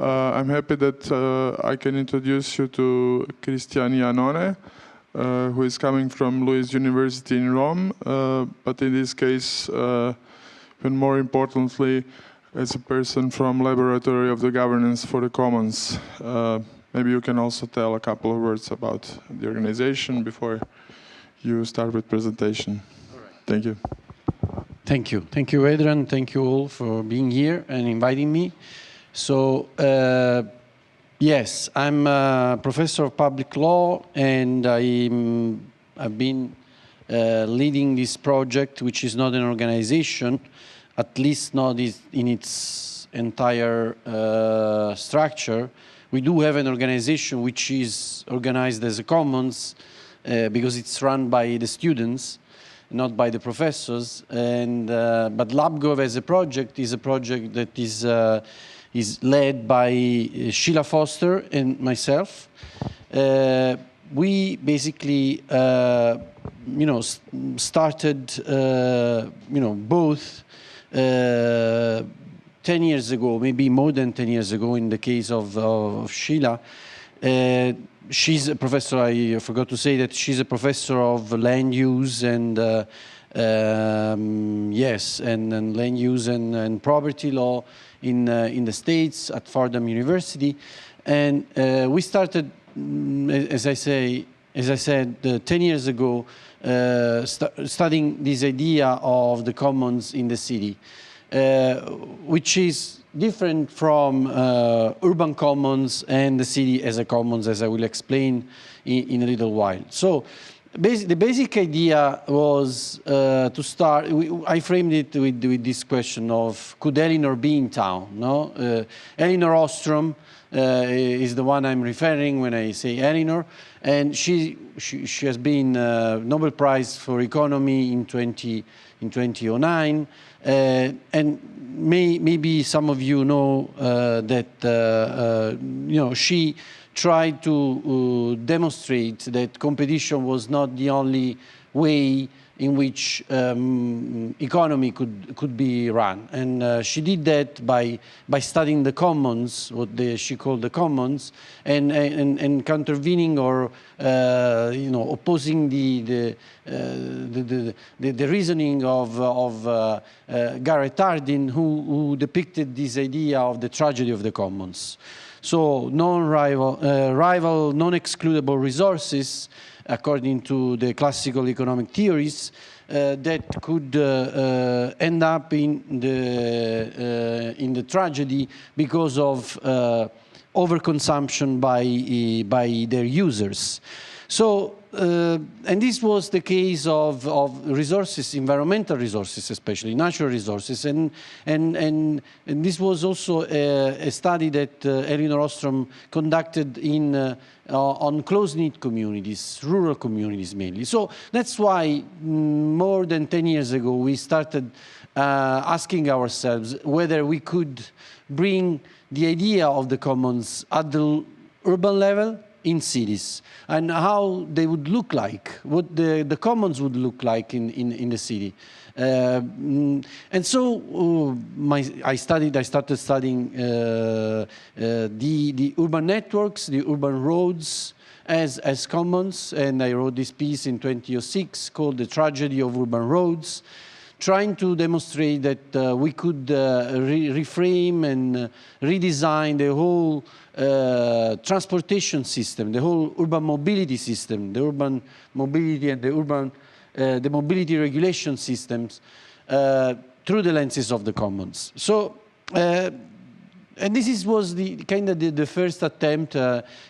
I'm happy that I can introduce you to Iaione, who is coming from Luis University in Rome, but in this case, even more importantly, as a person from Laboratory of the Governance for the Commons. Maybe you can also tell a couple of words about the organization before you start with presentation. All right. Thank you. Thank you. Thank you, Vedran. Thank you all for being here and inviting me. So, yes, I'm a professor of public law, and I've been leading this project, which is not an organization, at least not in its entire structure. We do have an organization which is organized as a commons because it's run by the students, not by the professors. And but LabGov as a project is a project that is led by Sheila Foster and myself. We basically, started, both 10 years ago, maybe more than 10 years ago in the case of Sheila. She's a professor, I forgot to say that she's a professor of land use and and land use and property law in the States at Fordham University. And we started, as I said, 10 years ago, studying this idea of the commons in the city, which is different from urban commons and the city as a commons, as I will explain in a little while. So the basic idea was to start, I framed it with this question of, could Elinor be in town? No? Elinor Ostrom is the one I'm referring when I say Elinor, and she has been Nobel Prize for Economy in 2009, and maybe some of you know that she tried to demonstrate that competition was not the only way in which economy could be run. And she did that by studying the commons, what she called the commons, and countervening or opposing the reasoning of Garrett Hardin, who depicted this idea of the tragedy of the commons. So rival, non-excludable resources, according to the classical economic theories, that could end up in the tragedy because of overconsumption by their users. So, and this was the case of resources, environmental resources, especially natural resources, and this was also a study that Elinor Ostrom conducted on close-knit communities, rural communities mainly. So that's why more than 10 years ago we started asking ourselves whether we could bring the idea of the commons at the urban level in cities, and how they would look like, what the commons would look like in the city. And so I started studying the urban networks, the urban roads as commons, and I wrote this piece in 2006 called The Tragedy of Urban Roads, trying to demonstrate that we could reframe and redesign the whole transportation system, the whole urban mobility system, the urban mobility and the mobility regulation systems through the lenses of the commons. So, and this was the first attempt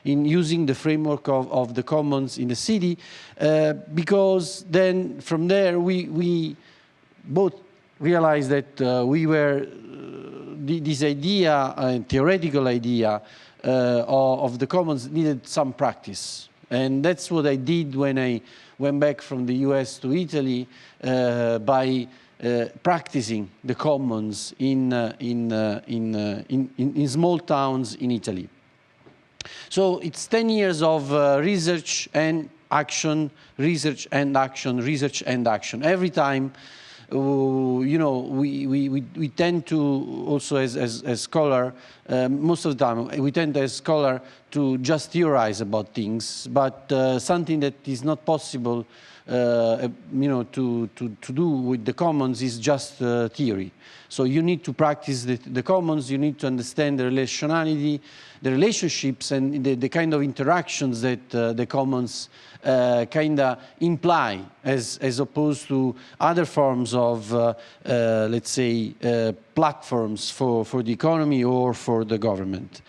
in using the framework of the commons in the city, because then from there we both realized that we were this idea, theoretical idea of the commons needed some practice. And that's what I did when I went back from the US to Italy by practicing the commons in small towns in Italy. So it's 10 years of research and action, research and action, research and action. Every time you know, we tend to also as scholar, most of the time, we tend as scholar to just theorize about things, but something that is not possible, you know, to do with the commons is just theory. So you need to practice the commons, you need to understand the relationality, the relationships and the kind of interactions that the commons kind of imply as opposed to other forms of, let's say, platforms for the economy or for the government.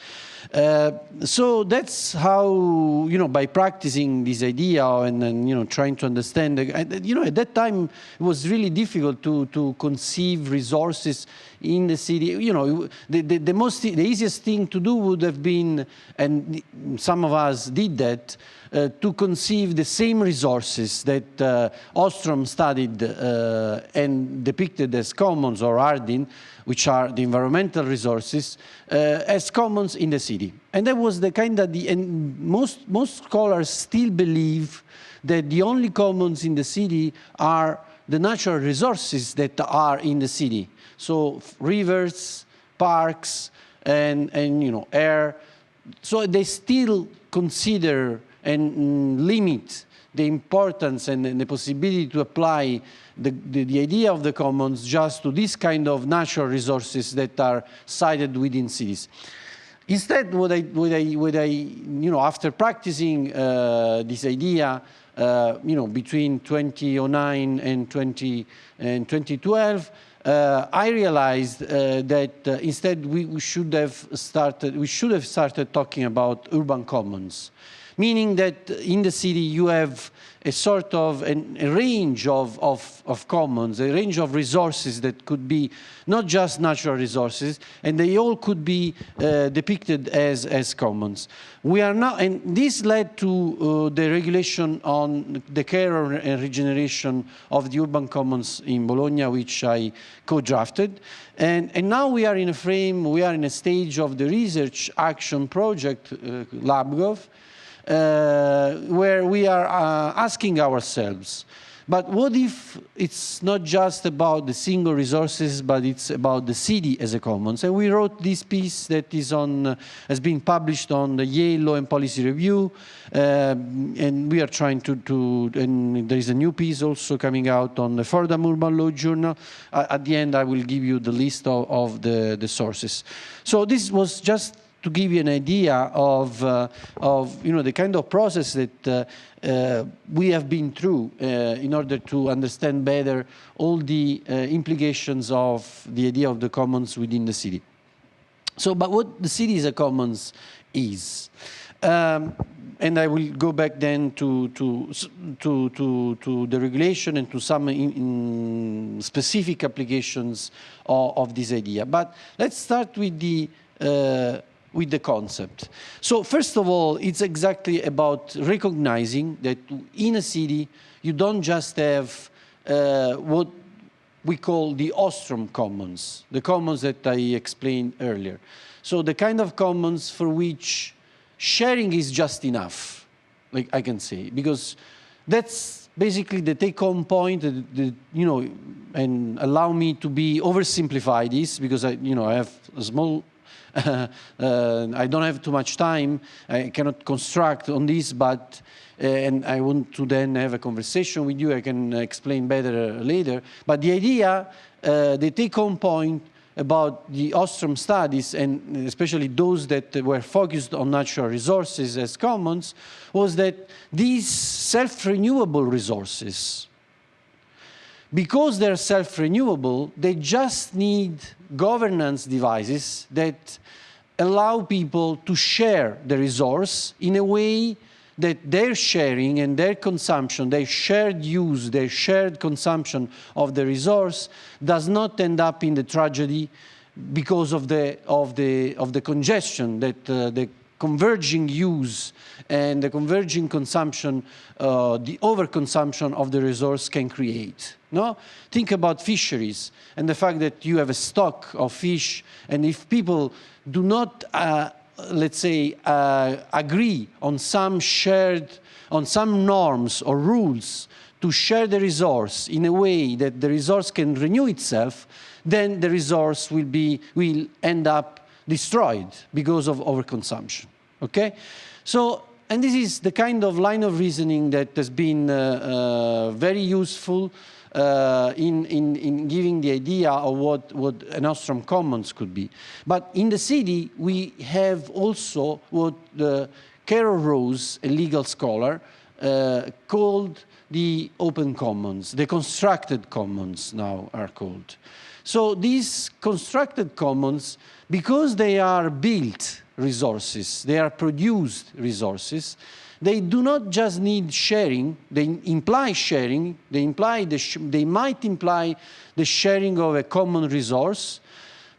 So that's how, you know, by practicing this idea and you know, trying to understand, you know, at that time it was really difficult to conceive resources in the city. You know, the easiest thing to do would have been, and some of us did that, to conceive the same resources that Ostrom studied and depicted as commons, or Hardin, which are the environmental resources, as commons in the city. And that was the kind of and most scholars still believe that the only commons in the city are the natural resources that are in the city. So rivers, parks, and you know, air. So they still consider and limit the importance and the possibility to apply the idea of the commons just to this kind of natural resources that are sited within cities. Instead, what I you know, after practicing this idea, you know, between 2009 and 2012, I realized that instead we should have started talking about urban commons. Meaning that in the city you have a sort of a range of commons, a range of resources that could be not just natural resources, and they all could be depicted as commons. We are now, and this led to the regulation on the care and regeneration of the urban commons in Bologna, which I co-drafted. And now we are in a frame, we are in a stage of the research action project, LabGov, where we are asking ourselves, but what if it's not just about the single resources, but it's about the city as a commons? And we wrote this piece that is has been published on the Yale Law and Policy Review, and we are trying and there is a new piece also coming out on the Fordham Urban Law Journal. At the end, I will give you the list of the sources. So this was just to give you an idea of you know, the kind of process that we have been through in order to understand better all the implications of the idea of the commons within the city. So, but what the city as a commons is, and I will go back then to the regulation and to some specific applications of this idea. But let's start with the concept. So first of all, it's exactly about recognizing that in a city, you don't just have what we call the Ostrom commons, the commons that I explained earlier. So the kind of commons for which sharing is just enough, like I can say, because that's basically the take-home point, you know, and allow me to be oversimplify this because I have a small I don't have too much time. I cannot construct on this, but and I want to then have a conversation with you. I can explain better later. But the idea, the take-home point about the Ostrom studies, and especially those that were focused on natural resources as commons, was that these self-renewable resources, because they're self-renewable, they just need governance devices that allow people to share the resource in a way that their sharing and their consumption, their shared use, their shared consumption of the resource does not end up in the tragedy because of the congestion that the converging use and the converging consumption, the overconsumption of the resource can create. No? Think about fisheries and the fact that you have a stock of fish, and if people do not, let's say, agree on some norms or rules to share the resource in a way that the resource can renew itself, then the resource will end up destroyed because of overconsumption. Okay? So, and this is the kind of line of reasoning that has been very useful in giving the idea of what an Ostrom Commons could be. But in the city, we have also what Carol Rose, a legal scholar, called the open commons, the constructed commons now are called. So these constructed commons, because they are built resources, they are produced resources, they do not just need sharing, they imply sharing, they might imply the sharing of a common resource,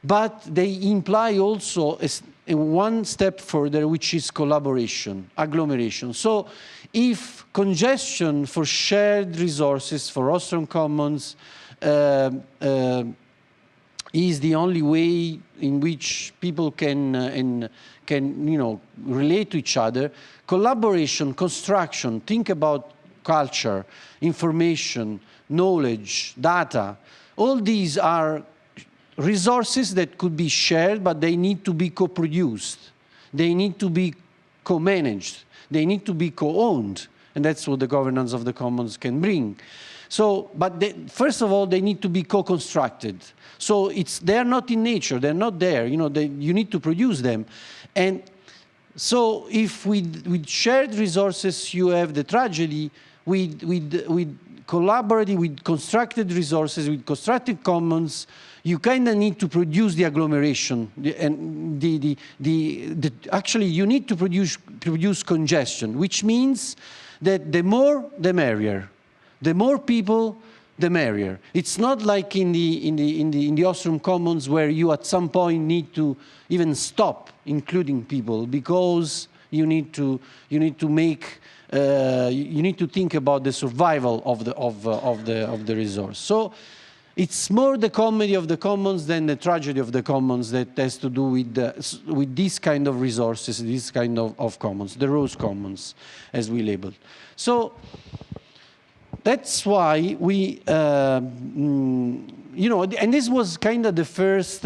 but they imply also one step further, which is collaboration, agglomeration. So if congestion for shared resources, for Ostrom Commons, is the only way in which people can relate to each other, collaboration, construction, think about culture, information, knowledge, data, all these are resources that could be shared, but they need to be co-produced. They need to be co-managed. They need to be co-owned. And that's what the governance of the commons can bring. So, but first of all, they need to be co-constructed. So they're not in nature, they're not there. You need to produce them. And so if with shared resources you have the tragedy, with collaborative, with constructed resources, with constructed commons, you kind of need to produce the agglomeration, and actually you need to produce congestion, which means that the more the merrier, the more people the merrier. It's not like in the Ostrom Commons where you at some point need to even stop including people because you need to think about the survival of the resource. So it's more the comedy of the commons than the tragedy of the commons that has to do with this kind of resources, this kind of commons, the rose commons, as we labeled. So that's why we, and this was kind of the first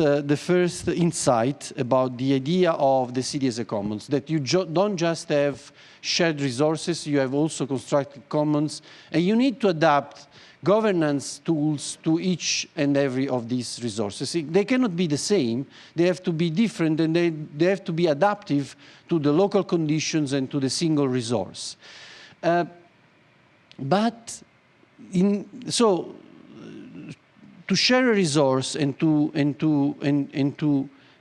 insight about the idea of the city as a commons, that you don't just have shared resources, you have also constructed commons, and you need to adapt governance tools to each and every of these resources. They cannot be the same, they have to be different, and they have to be adaptive to the local conditions and to the single resource. So to share a resource and to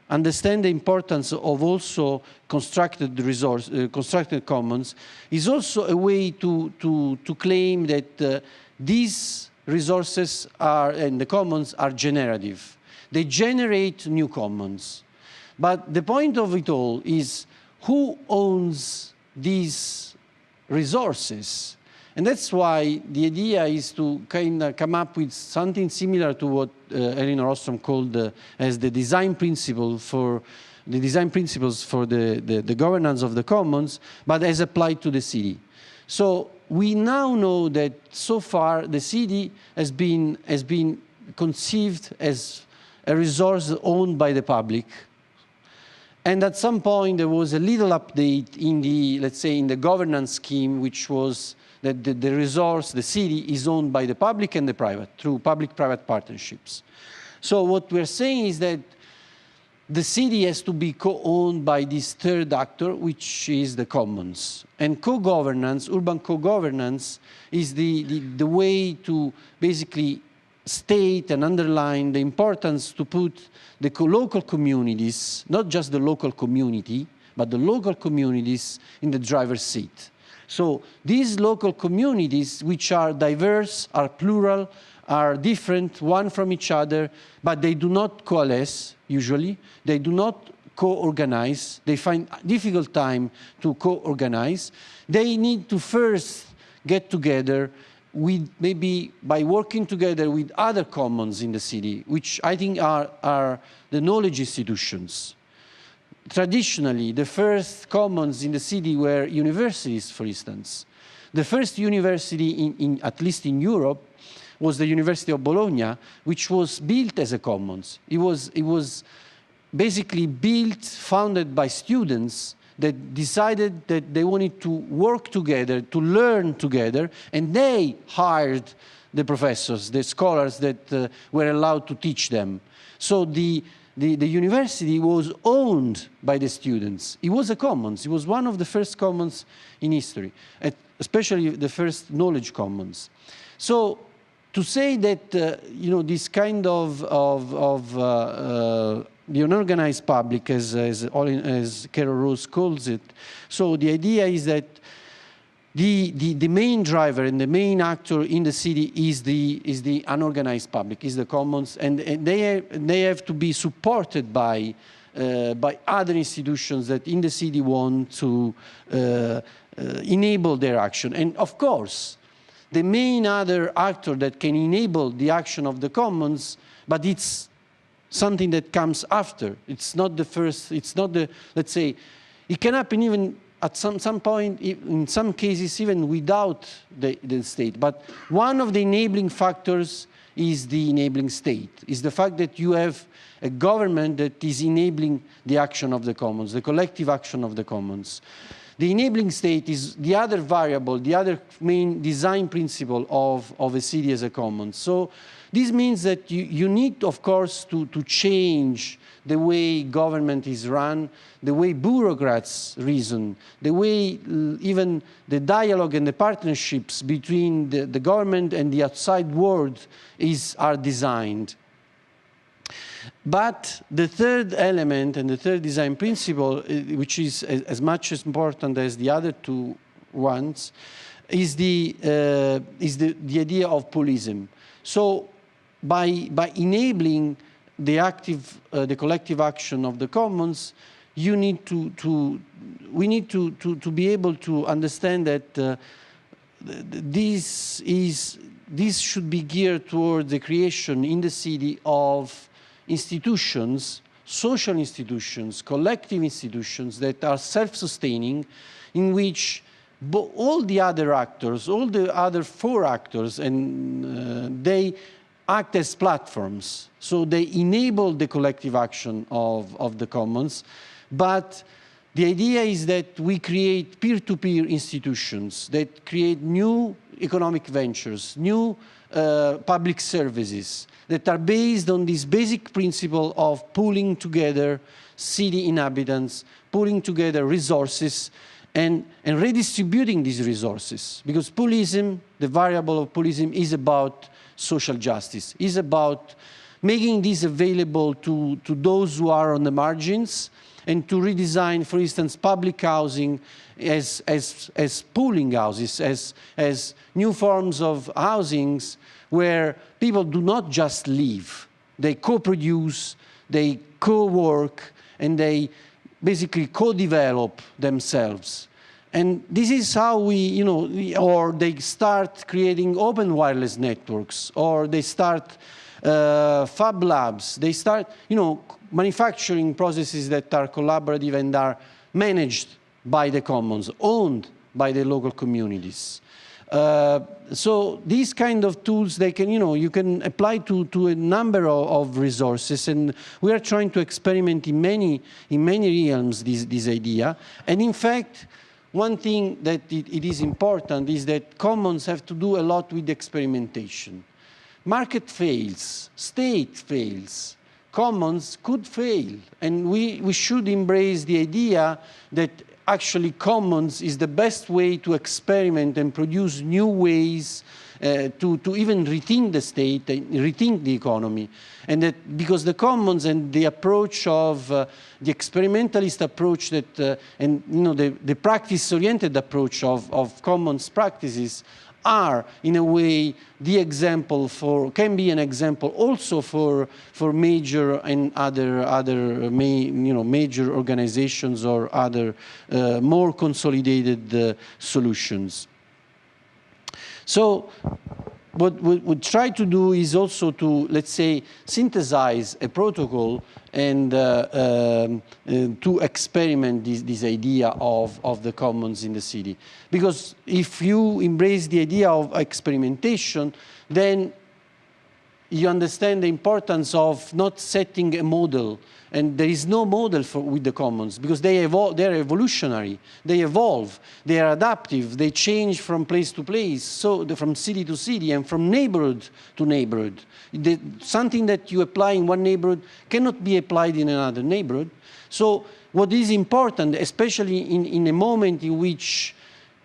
understand the importance of also constructed commons is also a way to claim that these resources and the commons are generative. They generate new commons. But the point of it all is who owns these resources? And that's why the idea is to kind of come up with something similar to what Elinor Ostrom called as the design principles for the governance of the commons, but as applied to the city. So we now know that so far the city has been conceived as a resource owned by the public. And at some point there was a little update in the, let's say, in the governance scheme, which was that the resource, the city, is owned by the public and the private through public-private partnerships. So what we're saying is that the city has to be co-owned by this third actor, which is the commons. And co-governance, urban co-governance, is the way to basically state and underline the importance to put the local communities, not just the local community, but the local communities in the driver's seat. So these local communities, which are diverse, are plural, are different one from each other, but they do not coalesce, usually. They do not co-organize. They find difficult time to co-organize. They need to first get together with, maybe by working together with other commons in the city, which I think are the knowledge institutions. Traditionally, the first commons in the city were universities, for instance. The first university, at least in Europe, was the University of Bologna, which was built as a commons. It was basically built, founded by students that decided that they wanted to work together, to learn together, and they hired the professors, the scholars that were allowed to teach them. So the university was owned by the students. It was a commons. It was one of the first commons in history, especially the first knowledge commons. So to say that this kind of the unorganized public, as Carol Rose calls it, so the idea is that the main driver and the main actor in the city is the unorganized public, is the commons, and they have to be supported by other institutions that in the city want to enable their action. And of course, the main other actor that can enable the action of the commons, but it's something that comes after. It's not the first, it's not the, let's say, it can happen even at some point, in some cases, even without the state. But one of the enabling factors is the enabling state, is the fact that you have a government that is enabling the action of the commons, the collective action of the commons. The enabling state is the other variable, the other main design principle of a city as a commons. So this means that you need, of course, to change the way government is run, the way bureaucrats reason, the way even the dialogue and the partnerships between the government and the outside world are designed. But the third element and the third design principle, which is as much as important as the other two ones, is the idea of polism. So by enabling the collective action of the commons, we need to be able to understand that this should be geared toward the creation in the city of institutions, social institutions, collective institutions that are self-sustaining, in which all the other actors, all the other four actors, and they act as platforms. So they enable the collective action of the commons, but the idea is that we create peer-to-peer institutions that create new economic ventures, new public services that are based on this basic principle of pooling together city inhabitants, pooling together resources, and redistributing these resources. Because polism, the variable of polism, is about social justice, is about making this available to those who are on the margins, and to redesign, for instance, public housing as pooling houses, as new forms of housings where people do not just live. They co-produce, they co-work, and they basically co-develop themselves. And this is how we, or they start creating open wireless networks, or they start fab labs, they start, manufacturing processes that are collaborative and are managed by the commons, owned by the local communities. So these kind of tools, they can, you can apply to a number of resources, and we are trying to experiment in many realms this idea. And in fact, one thing that it is important is that commons have to do a lot with experimentation. Market fails, state fails, commons could fail, and we should embrace the idea that actually commons is the best way to experiment and produce new ways to even rethink the state, rethink the economy. And that because the commons and the approach of the experimentalist approach that, and the practice-oriented approach of commons practices are, in a way, the example can be an example also for major and other major organizations or other more consolidated solutions. So what we try to do is also to, let's say, synthesize a protocol and to experiment this idea of the commons in the city. Because if you embrace the idea of experimentation, then you understand the importance of not setting a model. And there is no model with the commons because they're evolutionary, they evolve, they are adaptive, they change from place to place, so from city to city and from neighborhood to neighborhood. Something that you apply in one neighborhood cannot be applied in another neighborhood. So what is important, especially in a moment in which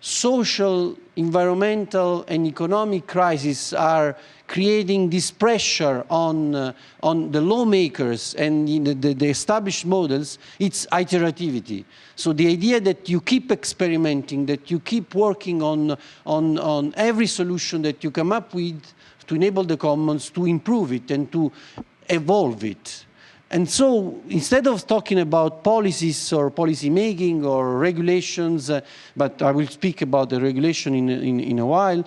social, environmental, and economic crises are creating this pressure on the lawmakers and the established models, it's iterativity. So the idea that you keep experimenting, that you keep working on every solution that you come up with to enable the commons to improve it and to evolve it. And so instead of talking about policies or policy making or regulations, but I will speak about the regulation in a while,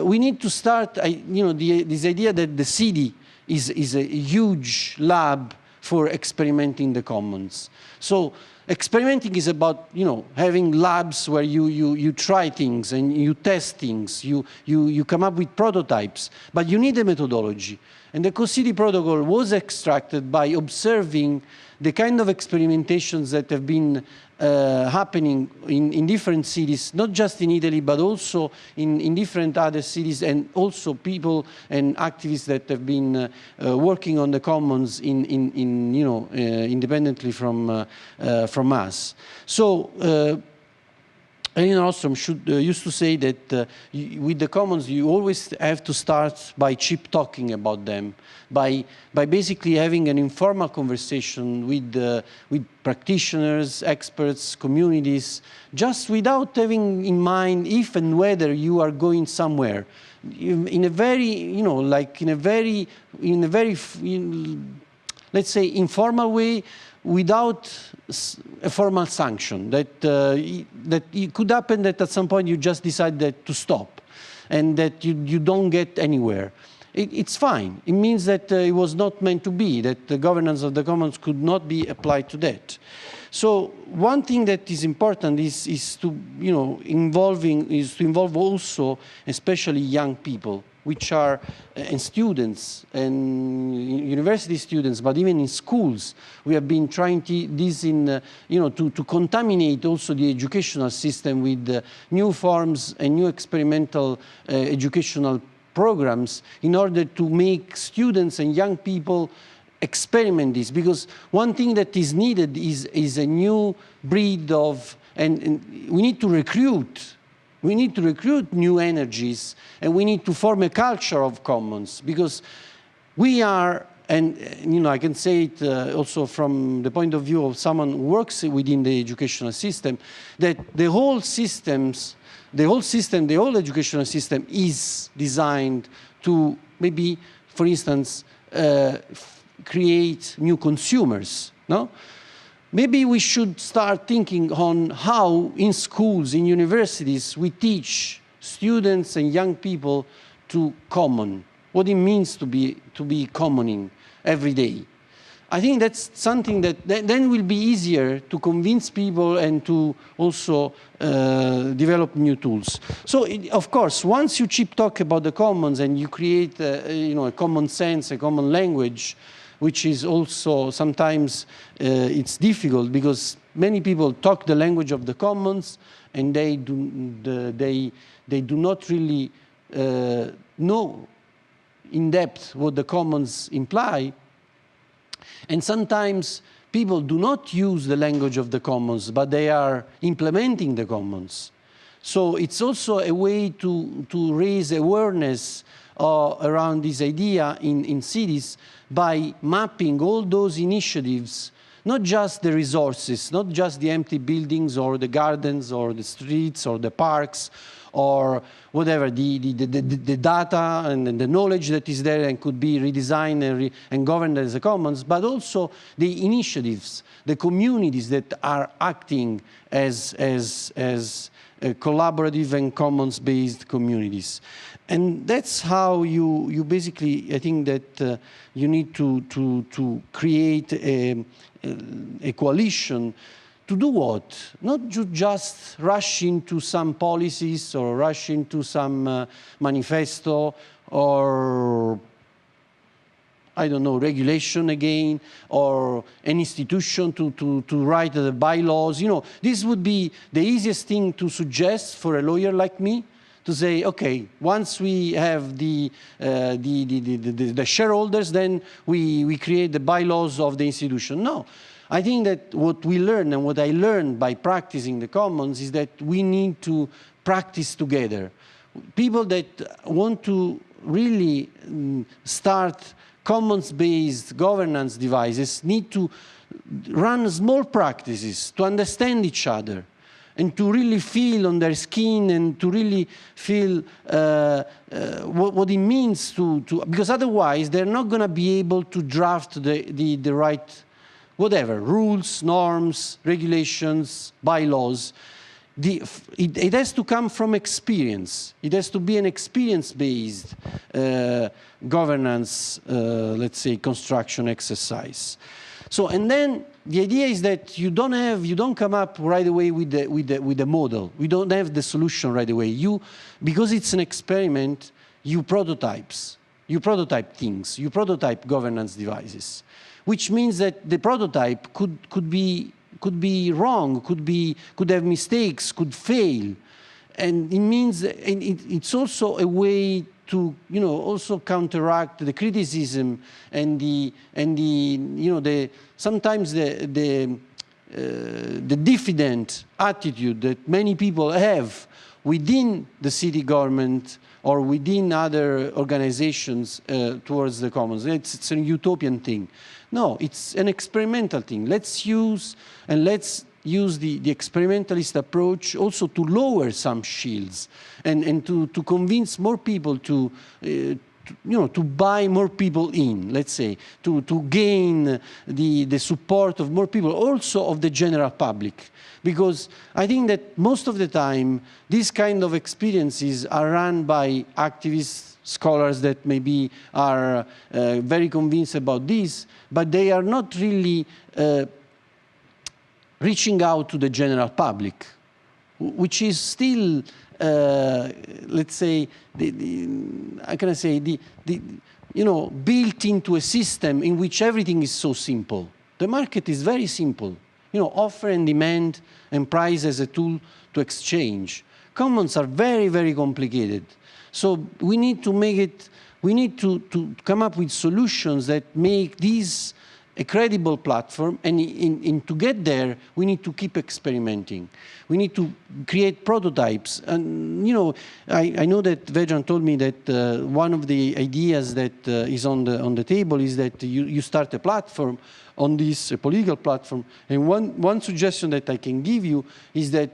we need to start, this idea that the city is a huge lab for experimenting the commons. So experimenting is about, having labs where you try things and you test things, you come up with prototypes, but you need a methodology. And the Co-City Protocol was extracted by observing the kind of experimentations that have been happening in different cities, not just in Italy, but also in different other cities, and also people and activists that have been working on the commons independently from us. So. Elinor Ostrom used to say that with the commons, you always have to start by cheap talking about them, by basically having an informal conversation with practitioners, experts, communities, just without having in mind if and whether you are going somewhere. In a very, let's say, informal way, without a formal sanction, that it could happen that at some point you just decide to stop and that you don't get anywhere. It's fine. It means that it was not meant to be, that the governance of the commons could not be applied to that. So one thing that is important is to involve also, especially young people, which are and students and university students, but even in schools, we have been trying to contaminate also the educational system with new forms and new experimental educational programs in order to make students and young people experiment this. Because one thing that is needed is a new breed of, and we need to recruit. We need to recruit new energies, and we need to form a culture of commons, because we are, and I can say it also from the point of view of someone who works within the educational system, that the whole educational system is designed to maybe, for instance, create new consumers, no? Maybe we should start thinking on how in schools, in universities, we teach students and young people to common, what it means to be commoning every day. I think that's something that then will be easier to convince people and to also develop new tools. So, of course, once you cheap talk about the commons and you create a common sense, a common language, which is also sometimes it's difficult because many people talk the language of the commons and they do not really know in depth what the commons imply. And sometimes people do not use the language of the commons, but they are implementing the commons. So it's also a way to raise awareness around this idea in cities by mapping all those initiatives, not just the resources, not just the empty buildings or the gardens or the streets or the parks or whatever, the data and the knowledge that is there and could be redesigned and governed as a commons, but also the initiatives, the communities that are acting as collaborative and commons-based communities. And that's how you basically, I think that you need to create a coalition to do what? Not to just rush into some policies or rush into some manifesto or, I don't know, regulation again, or an institution to write the bylaws. You know, this would be the easiest thing to suggest for a lawyer like me, to say, okay, once we have the shareholders, then we create the bylaws of the institution. No. I think that what we learn and what I learned by practicing the commons is that we need to practice together. People that want to really start commons-based governance devices need to run small practices to understand each other and to really feel on their skin and to really feel what it means to, because otherwise they're not going to be able to draft the right, whatever, rules, norms, regulations, bylaws. It has to come from experience. It has to be an experience-based governance, let's say, construction exercise. So, and then the idea is that you don't come up right away with the model. We don't have the solution right away. Because it's an experiment, you prototype things, you prototype governance devices, which means that the prototype could be wrong, could have mistakes, could fail, and it means it's also a way to also counteract the criticism and sometimes the diffident attitude that many people have within the city government or within other organizations towards the commons. It's a utopian thing. No, it's an experimental thing. Let's use the experimentalist approach also to lower some shields and to convince more people to buy more people in, let's say, to gain the support of more people, also of the general public. Because I think that most of the time, these kind of experiences are run by activists, scholars that maybe are very convinced about this, but they are not really reaching out to the general public, which is still, let's say, how can I say, built into a system in which everything is so simple. The market is very simple. Offer and demand and price as a tool to exchange. Commons are very, very complicated. So we need to make it, we need to come up with solutions that make this a credible platform, and to get there, we need to keep experimenting. We need to create prototypes. And, I know that Vedran told me that one of the ideas that is on the table is that you start a platform on this political platform. And one suggestion that I can give you is that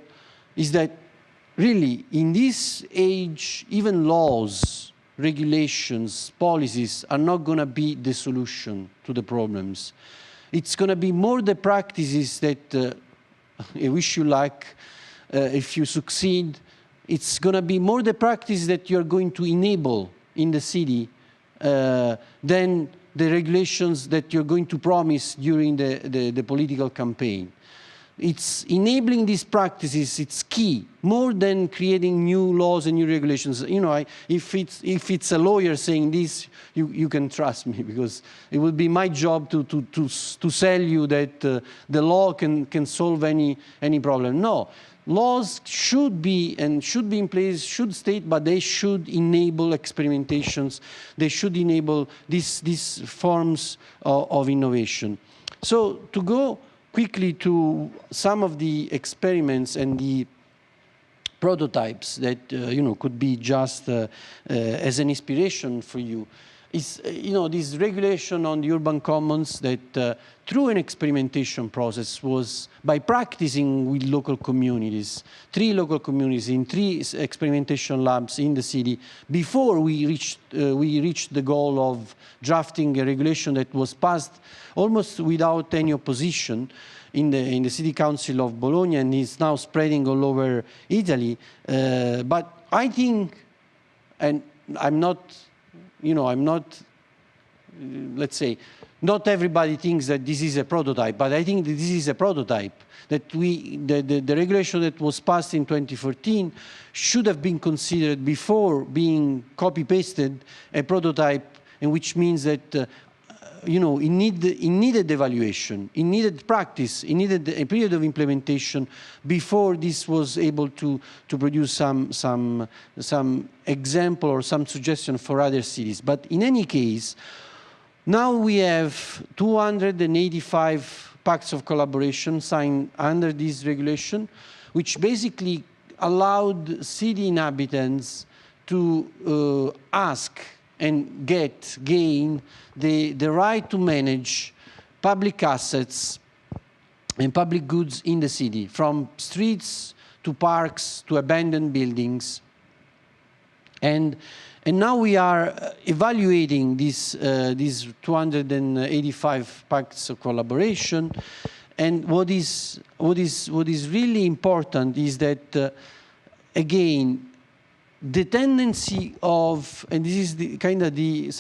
really, in this age, even laws, regulations, policies are not going to be the solution to the problems. It's going to be more the practices that I wish you luck if you succeed. It's going to be more the practice that you're going to enable in the city than the regulations that you're going to promise during the political campaign. It's enabling these practices, it's key, more than creating new laws and new regulations. If it's a lawyer saying this, you can trust me, because it would be my job to sell you that the law can solve any problem. No, laws should be in place, should state, but they should enable experimentations. They should enable these forms of innovation. So to go quickly to some of the experiments and the prototypes that could be just as an inspiration for you. is, this regulation on the urban commons that through an experimentation process was by practicing with local communities, 3 local communities in 3 experimentation labs in the city, before we reached the goal of drafting a regulation that was passed almost without any opposition in the City Council of Bologna, and is now spreading all over Italy. But I think, and I'm not, let's say, not everybody thinks that this is a prototype, but I think that this is a prototype, that the regulation that was passed in 2014 should have been considered before being copy-pasted a prototype, and which means that it needed evaluation, it needed practice, it needed a period of implementation before this was able to produce some example or some suggestion for other cities. But in any case, now we have 285 pacts of collaboration signed under this regulation, which basically allowed city inhabitants to ask and gain the right to manage public assets and public goods in the city, from streets to parks to abandoned buildings. And now we are evaluating these 285 pacts of collaboration. And what is really important is that, again, the tendency of, and this is the kind of a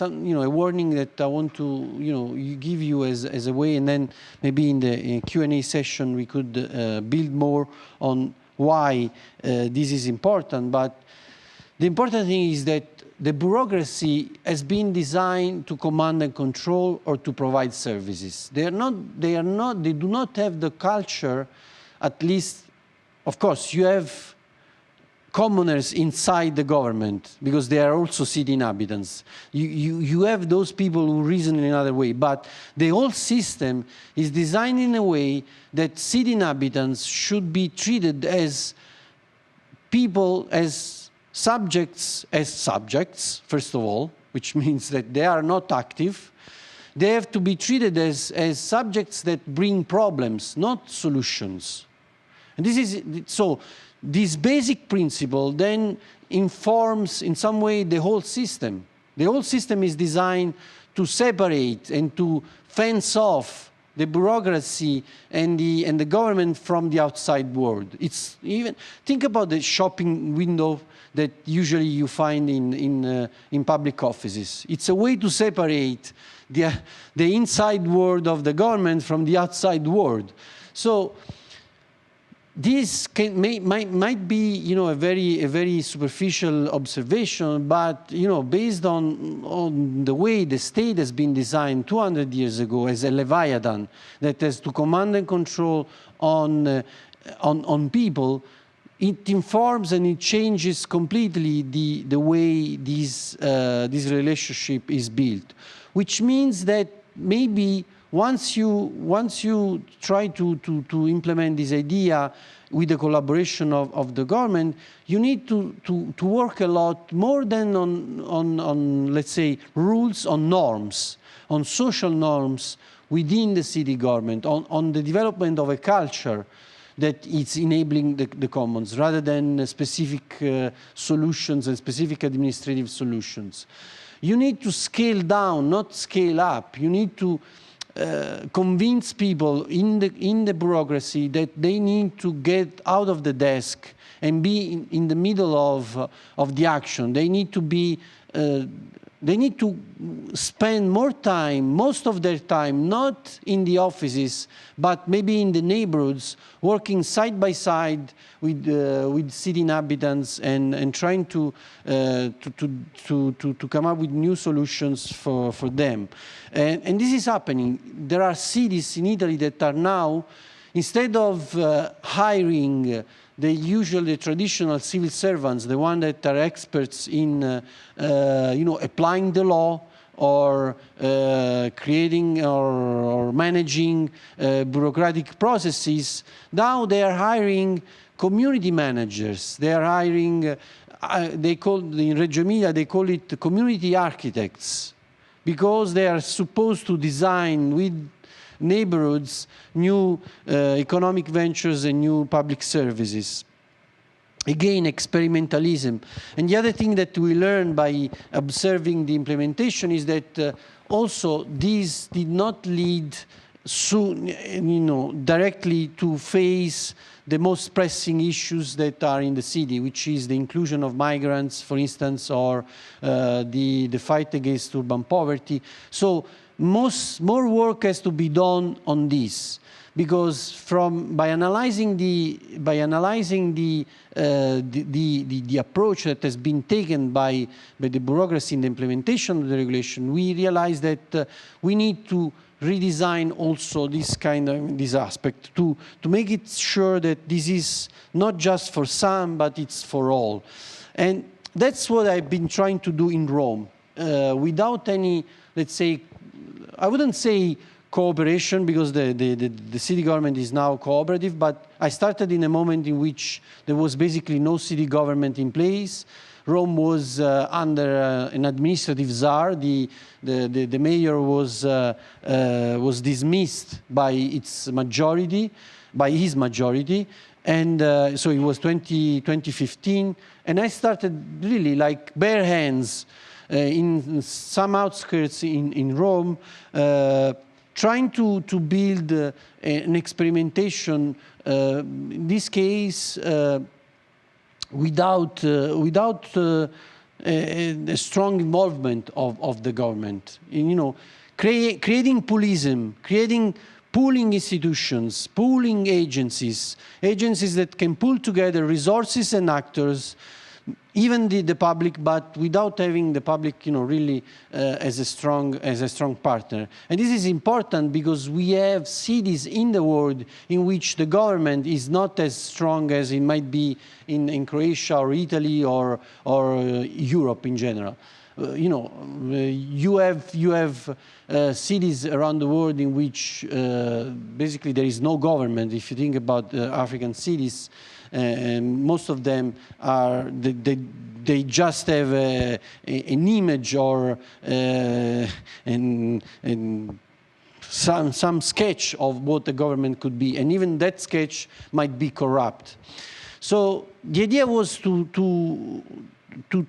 warning that I want to give you as a way, and then maybe in the Q&A session we could build more on why this is important. But the important thing is that the bureaucracy has been designed to command and control or to provide services. They do not have the culture, at least, of course, you have commoners inside the government, because they are also city inhabitants. You have those people who reason in another way, but the whole system is designed in a way that city inhabitants should be treated as people, as subjects, first of all, which means that they are not active. They have to be treated as subjects that bring problems, not solutions. And this is, so this basic principle then informs in some way the whole system. The whole system is designed to separate and to fence off the bureaucracy and the government from the outside world. It's even, think about the shopping window that usually you find in public offices. It's a way to separate the inside world of the government from the outside world. So this might be, a very superficial observation, but based on the way the state has been designed 200 years ago as a leviathan that has to command and control on people, it informs and it changes completely the way this relationship is built, which means that maybe once you try to implement this idea with the collaboration of the government, you need to work a lot more than on let's say, rules, on norms, on social norms within the city government, on the development of a culture that is enabling the commons, rather than specific solutions and specific administrative solutions. You need to scale down, not scale up. You need to convince people in the bureaucracy that they need to get out of the desk and be in the middle of the action. They need to be they need to spend more time, most of their time, not in the offices, but maybe in the neighborhoods, working side by side with city inhabitants and trying to come up with new solutions for them. And this is happening. There are cities in Italy that are now, instead of hiring the traditional civil servants, the ones that are experts in applying the law or creating or managing bureaucratic processes, now they are hiring community managers. They are hiring, in Reggio Emilia, they call it community architects. because they are supposed to design with neighborhoods new economic ventures and new public services. Again, experimentalism. And the other thing that we learned by observing the implementation is that also these did not lead directly to face the most pressing issues that are in the city, which is the inclusion of migrants, for instance, or the fight against urban poverty. So more work has to be done on this, because by analyzing the approach that has been taken by the bureaucracy in the implementation of the regulation, we realize that we need to redesign also this aspect to make it sure that this is not just for some, but it's for all. And that's what I've been trying to do in Rome, without any, let's say, I wouldn't say cooperation, because the city government is now cooperative, but I started in a moment in which there was basically no city government in place. Rome was under an administrative czar. The mayor was dismissed by his majority, and so it was 2015. And I started really like bare hands in some outskirts in Rome, trying to build an experimentation, in this case, without a strong involvement of the government. Creating poolism, creating pooling institutions, pooling agencies that can pool together resources and actors, even the public, but without having the public, really as a strong partner. And this is important because we have cities in the world in which the government is not as strong as it might be in Croatia or Italy or Europe in general. You have cities around the world in which basically there is no government. If you think about African cities, and most of them are, they just have an image or some sketch of what the government could be, and even that sketch might be corrupt. So the idea was to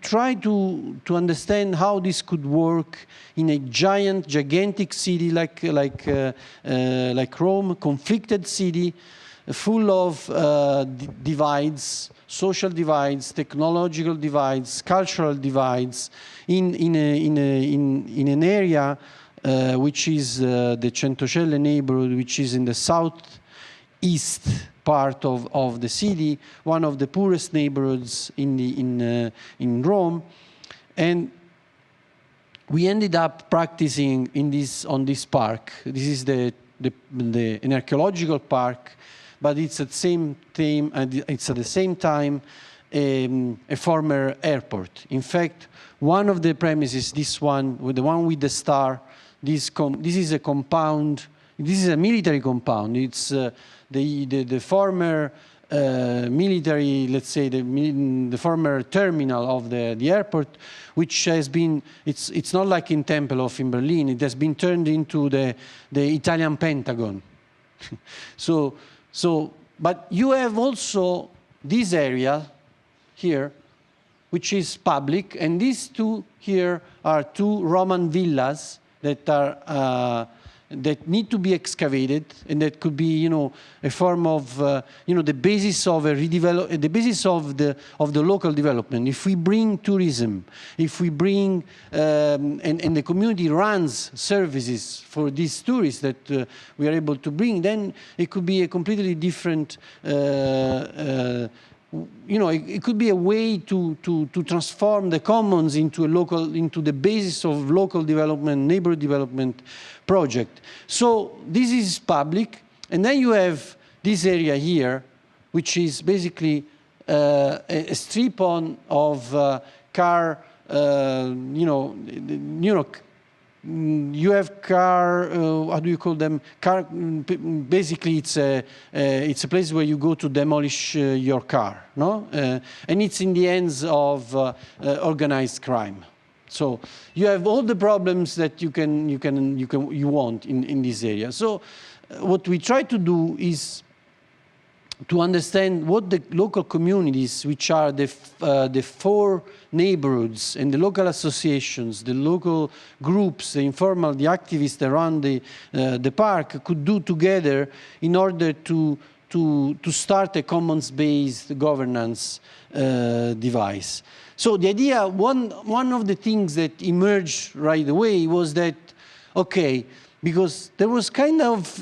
try to understand how this could work in a gigantic city like Rome, conflicted city, full of divides, social divides, technological divides, cultural divides, in an area which is the Centocelle neighborhood, which is in the southeast part of the city, one of the poorest neighborhoods in Rome, and we ended up practicing on this park. This is an archaeological park, but it's at the same time a former airport. In fact, one of the premises, the one with the star, this is a compound. This is a military compound. It's the former military, let's say, the former terminal of the airport, which has been, it's not like in Tempelhof in Berlin. It has been turned into the Italian Pentagon. But you have also this area here, which is public, and these two here are two Roman villas that are that need to be excavated, and that could be, a form of, the basis of the basis of the local development. If we bring tourism, if we bring, and the community runs services for these tourists that we are able to bring, then it could be a completely different. It could be a way to transform the commons into the basis of local development, neighborhood development project. So this is public, and then you have this area here, which is basically a strip of car. You have car. How do you call them? Car. Basically, it's a place where you go to demolish your car, no? And it's in the hands of organized crime. So you have all the problems that you want in this area. So what we try to do is to understand what the local communities, which are the 4 neighborhoods and the local associations, the local groups, the informal, the activists around the park could do together in order to start a commons-based governance device. So the idea, one of the things that emerged right away was that, okay, because there was kind of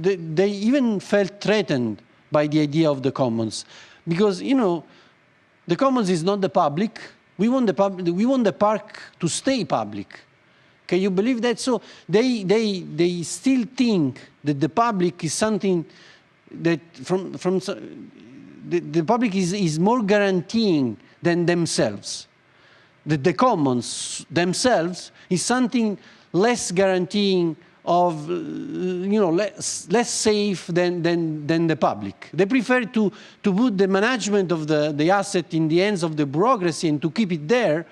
they even felt threatened by the idea of the commons, because the commons is not the public. We want the park to stay public. Can you believe that? So they still think that the public is something that the public is more guaranteeing than themselves. That the commons themselves is something less guaranteeing of, less safe than the public. They prefer to put the management of the asset in the hands of the bureaucracy and to keep it there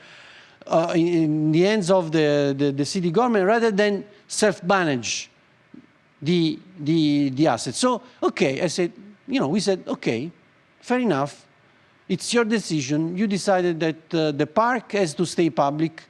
in the hands of the city government rather than self-manage the assets. So, okay, we said, okay, fair enough. It's your decision. You decided that the park has to stay public.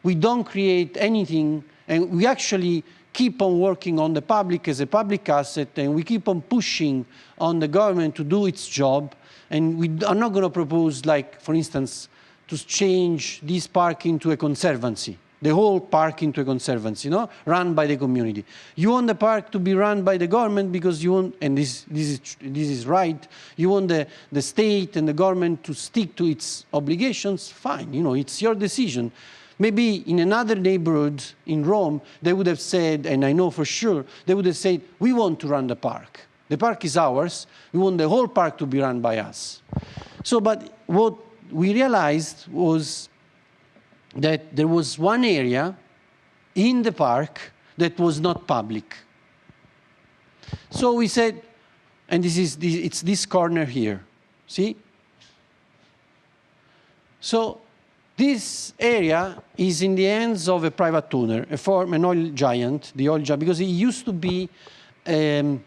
We don't create anything, and we actually keep on working on the public as a public asset, and we keep on pushing on the government to do its job. And we are not going to propose, like, for instance, to change this park into a conservancy, the whole park into a conservancy, run by the community. You want the park to be run by the government because you want, and this is right, you want the state and the government to stick to its obligations, fine, it's your decision. Maybe in another neighborhood in Rome, they would have said, and I know for sure, they would have said, we want to run the park. The park is ours. We want the whole park to be run by us. So, but what we realized was that there was one area in the park that was not public. So we said, and it's this corner here, see? So this area is in the hands of a private owner, an oil giant, because it used to be a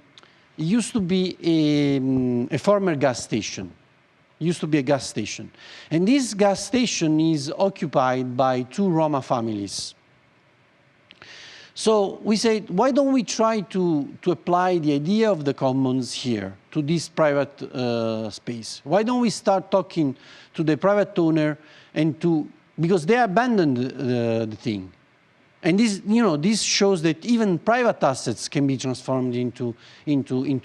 former gas station. Used to be a gas station. And this gas station is occupied by 2 Roma families. So we said, why don't we try to apply the idea of the commons here to this private space? Why don't we start talking to the private owner because they abandoned the thing. And this shows that even private assets can be transformed into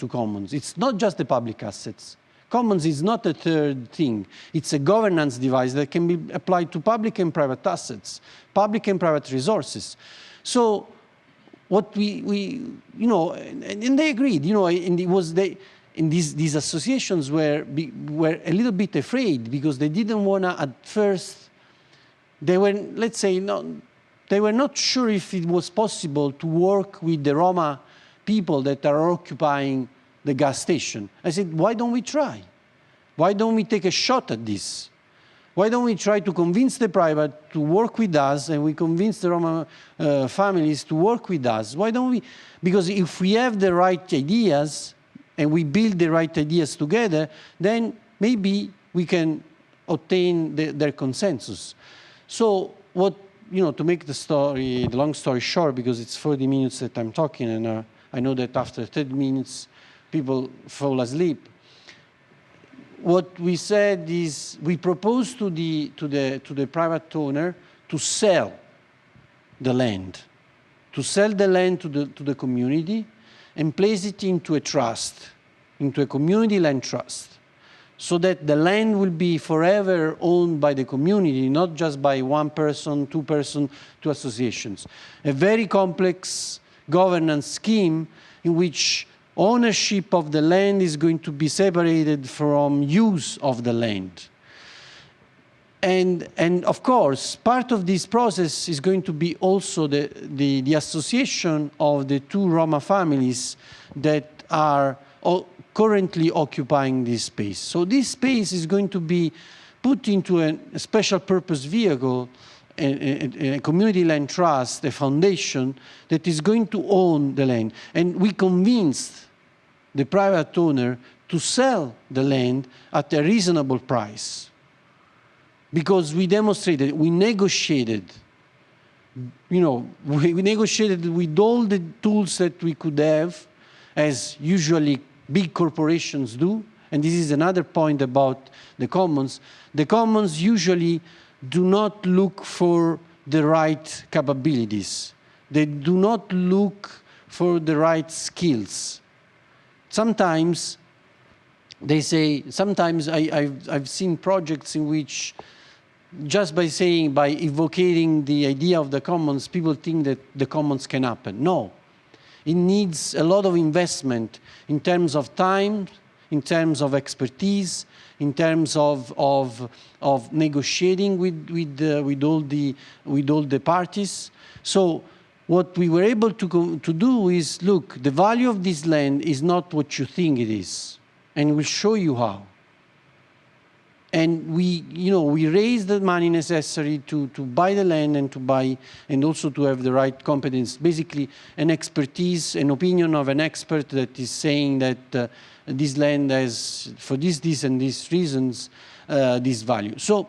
commons. It's not just the public assets. Commons is not a third thing. It's a governance device that can be applied to public and private assets, public and private resources. So what and they agreed, and it was these associations were a little bit afraid because they didn't want to, at first, they were, let's say, they were not sure if it was possible to work with the Roma people that are occupying the gas station. I said, why don't we try? Why don't we take a shot at this? Why don't we try to convince the private to work with us, and we convince the Roma families to work with us? Why don't we? Because if we have the right ideas, and we build the right ideas together, then maybe we can obtain their consensus. So to make the long story short, because it's 40 minutes that I'm talking, and I know that after 30 minutes, people fall asleep. What we said is we proposed to the private owner to sell the land, to the community and place it into a trust, into a community land trust, so that the land will be forever owned by the community, not just by one person, 2 persons, 2 associations. A very complex governance scheme in which ownership of the land is going to be separated from use of the land. And of course, part of this process is going to be also the association of the 2 Roma families that are currently occupying this space. So this space is going to be put into a special purpose vehicle, a community land trust, a foundation that is going to own the land. And we convinced the private owner to sell the land at a reasonable price. Because we demonstrated, we negotiated, we negotiated with all the tools that we could have, as usually big corporations do. And this is another point about the commons. The commons usually do not look for the right capabilities. They do not look for the right skills. Sometimes they say, sometimes I've seen projects in which just by evocating the idea of the commons, people think that the commons can happen. No, it needs a lot of investment in terms of time, in terms of expertise, in terms of negotiating with all the parties. So what we were able to do is, look, the value of this land is not what you think it is, and we'll show you how. And we raised the money necessary to buy the land and also to have the right competence. Basically, an expertise, an opinion of an expert that is saying that this land has, for this and these reasons, this value. So,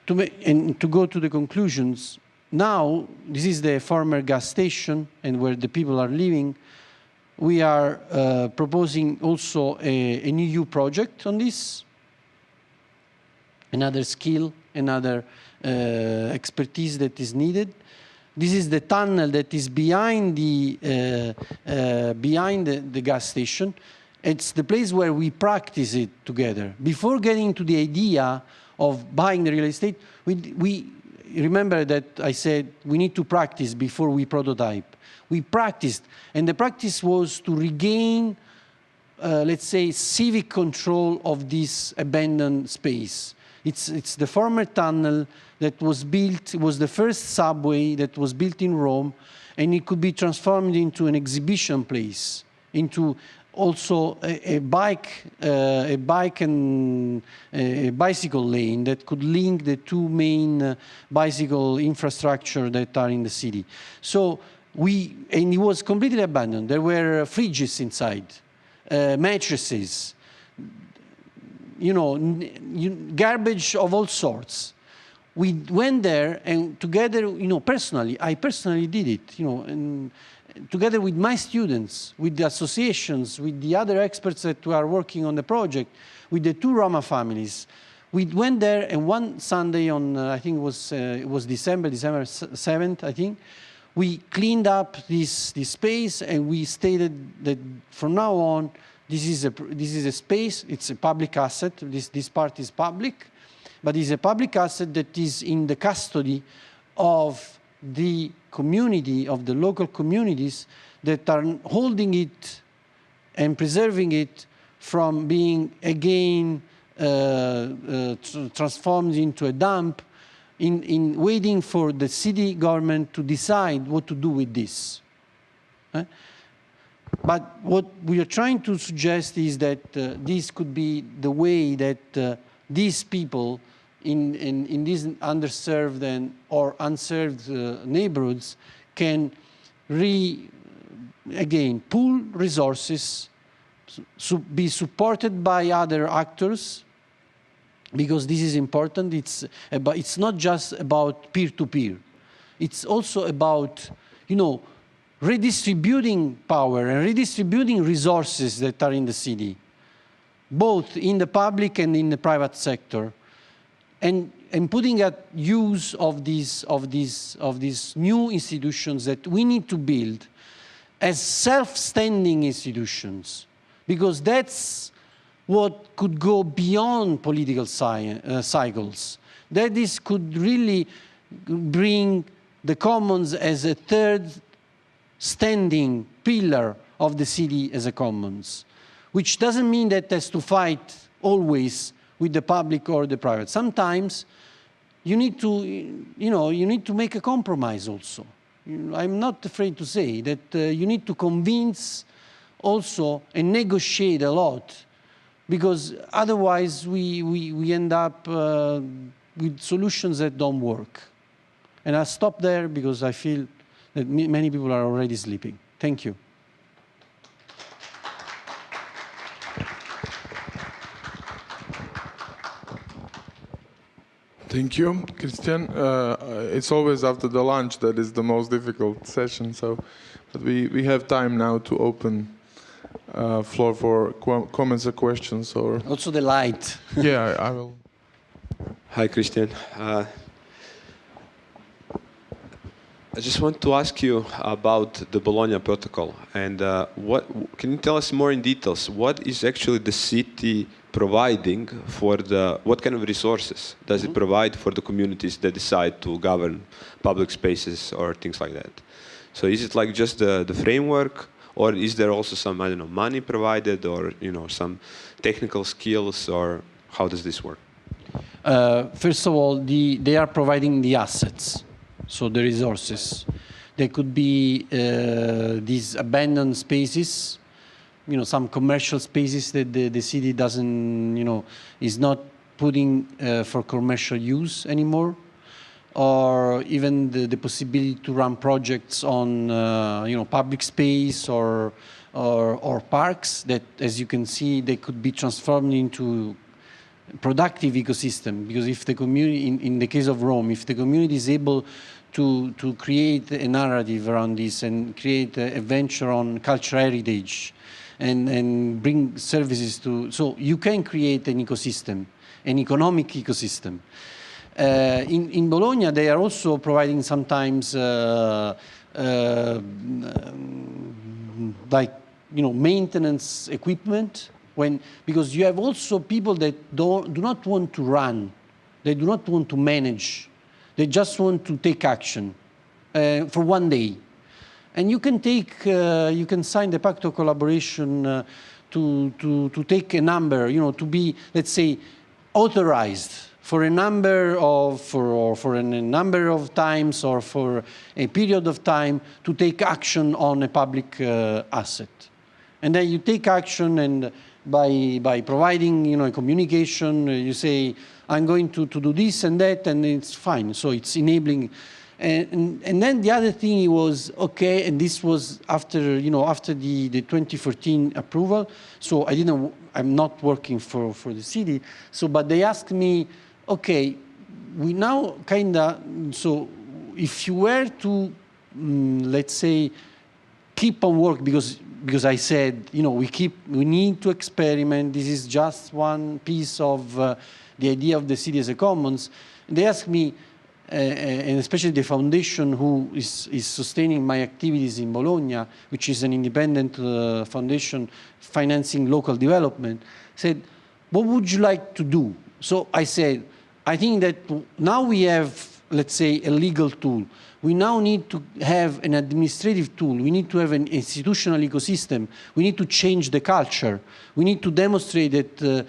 to go to the conclusions, now this is the former gas station and where the people are living. We are proposing also an EU project on this. Another skill, another expertise that is needed. This is the tunnel that is behind the gas station. It's the place where we practice it together. Before getting to the idea of buying the real estate, we remember that I said we need to practice before we prototype. We practiced, and the practice was to regain, let's say, civic control of this abandoned space. It's the former tunnel that was built. It was the first subway that was built in Rome, and it could be transformed into an exhibition place, into also a bicycle lane that could link the two main bicycle infrastructure that are in the city. So and it was completely abandoned. There were fridges inside, mattresses, garbage of all sorts. We went there and together, personally, I personally did it, and together with my students, with the associations, with the other experts that are working on the project, with the two Roma families. We went there, and one Sunday on, I think it was December 7th, I think, we cleaned up this space, and we stated that from now on, this is a space, it's a public asset, this part is public, but it's a public asset that is in the custody of the community, of the local communities that are holding it and preserving it from being again transformed into a dump in waiting for the city government to decide what to do with this. But what we are trying to suggest is that this could be the way that these people in these underserved or unserved neighborhoods can again pool resources, be supported by other actors, because this is important. It's not just about peer-to-peer. It's also about, redistributing power and redistributing resources that are in the city, both in the public and in the private sector, and putting at use of these new institutions that we need to build as self-standing institutions, because that's what could go beyond political cycles. That this could really bring the commons as a third standing pillar of the city as a commons, which doesn't mean that it has to fight always with the public or the private. Sometimes you need to make a compromise also. I'm not afraid to say that you need to convince also and negotiate a lot because otherwise we end up with solutions that don't work. And I'll stop there because I feel that many people are already sleeping. Thank you. Thank you, Christian. It's always after the lunch that is the most difficult session, so but we have time now to open floor for comments or questions. Or also the light. Yeah, I will. Hi, Christian. I just want to ask you about the Bologna Protocol, and can you tell us more in details? What is actually the city providing for what kind of resources does it provide for the communities that decide to govern public spaces or things like that? So is it like just the framework, or is there also some, I don't know, money provided, or some technical skills, or how does this work? First of all, they are providing the assets, so the resources. They could be these abandoned spaces, some commercial spaces that the city doesn't, is not putting for commercial use anymore, or even the possibility to run projects on, public space or parks that, as you can see, they could be transformed into productive ecosystem. Because if the community, in the case of Rome, if the community is able to create a narrative around this and create a venture on cultural heritage, and bring services to, so you can create an ecosystem, an economic ecosystem. In Bologna, they are also providing sometimes maintenance equipment, because you have also people that do not want to run, they do not want to manage, they just want to take action for one day. And you can you can sign the Pact of Collaboration to take a number, to be, let's say, authorized for a number of, for a number of times or for a period of time to take action on a public asset. And then you take action, and by providing, a communication, you say, I'm going to do this and that, and it's fine. So it's enabling. And then the other thing was, okay, and this was after, after the 2014 approval. So I'm not working for the city. So, but they asked me, okay, we now so if you were to, let's say, keep on work, because I said, we need to experiment. This is just one piece of the idea of the city as a commons. They asked me, and especially the foundation who is sustaining my activities in Bologna, which is an independent foundation financing local development, said, what would you like to do? So I said, I think that now we have, let's say, a legal tool. We now need to have an administrative tool. We need to have an institutional ecosystem. We need to change the culture. We need to demonstrate that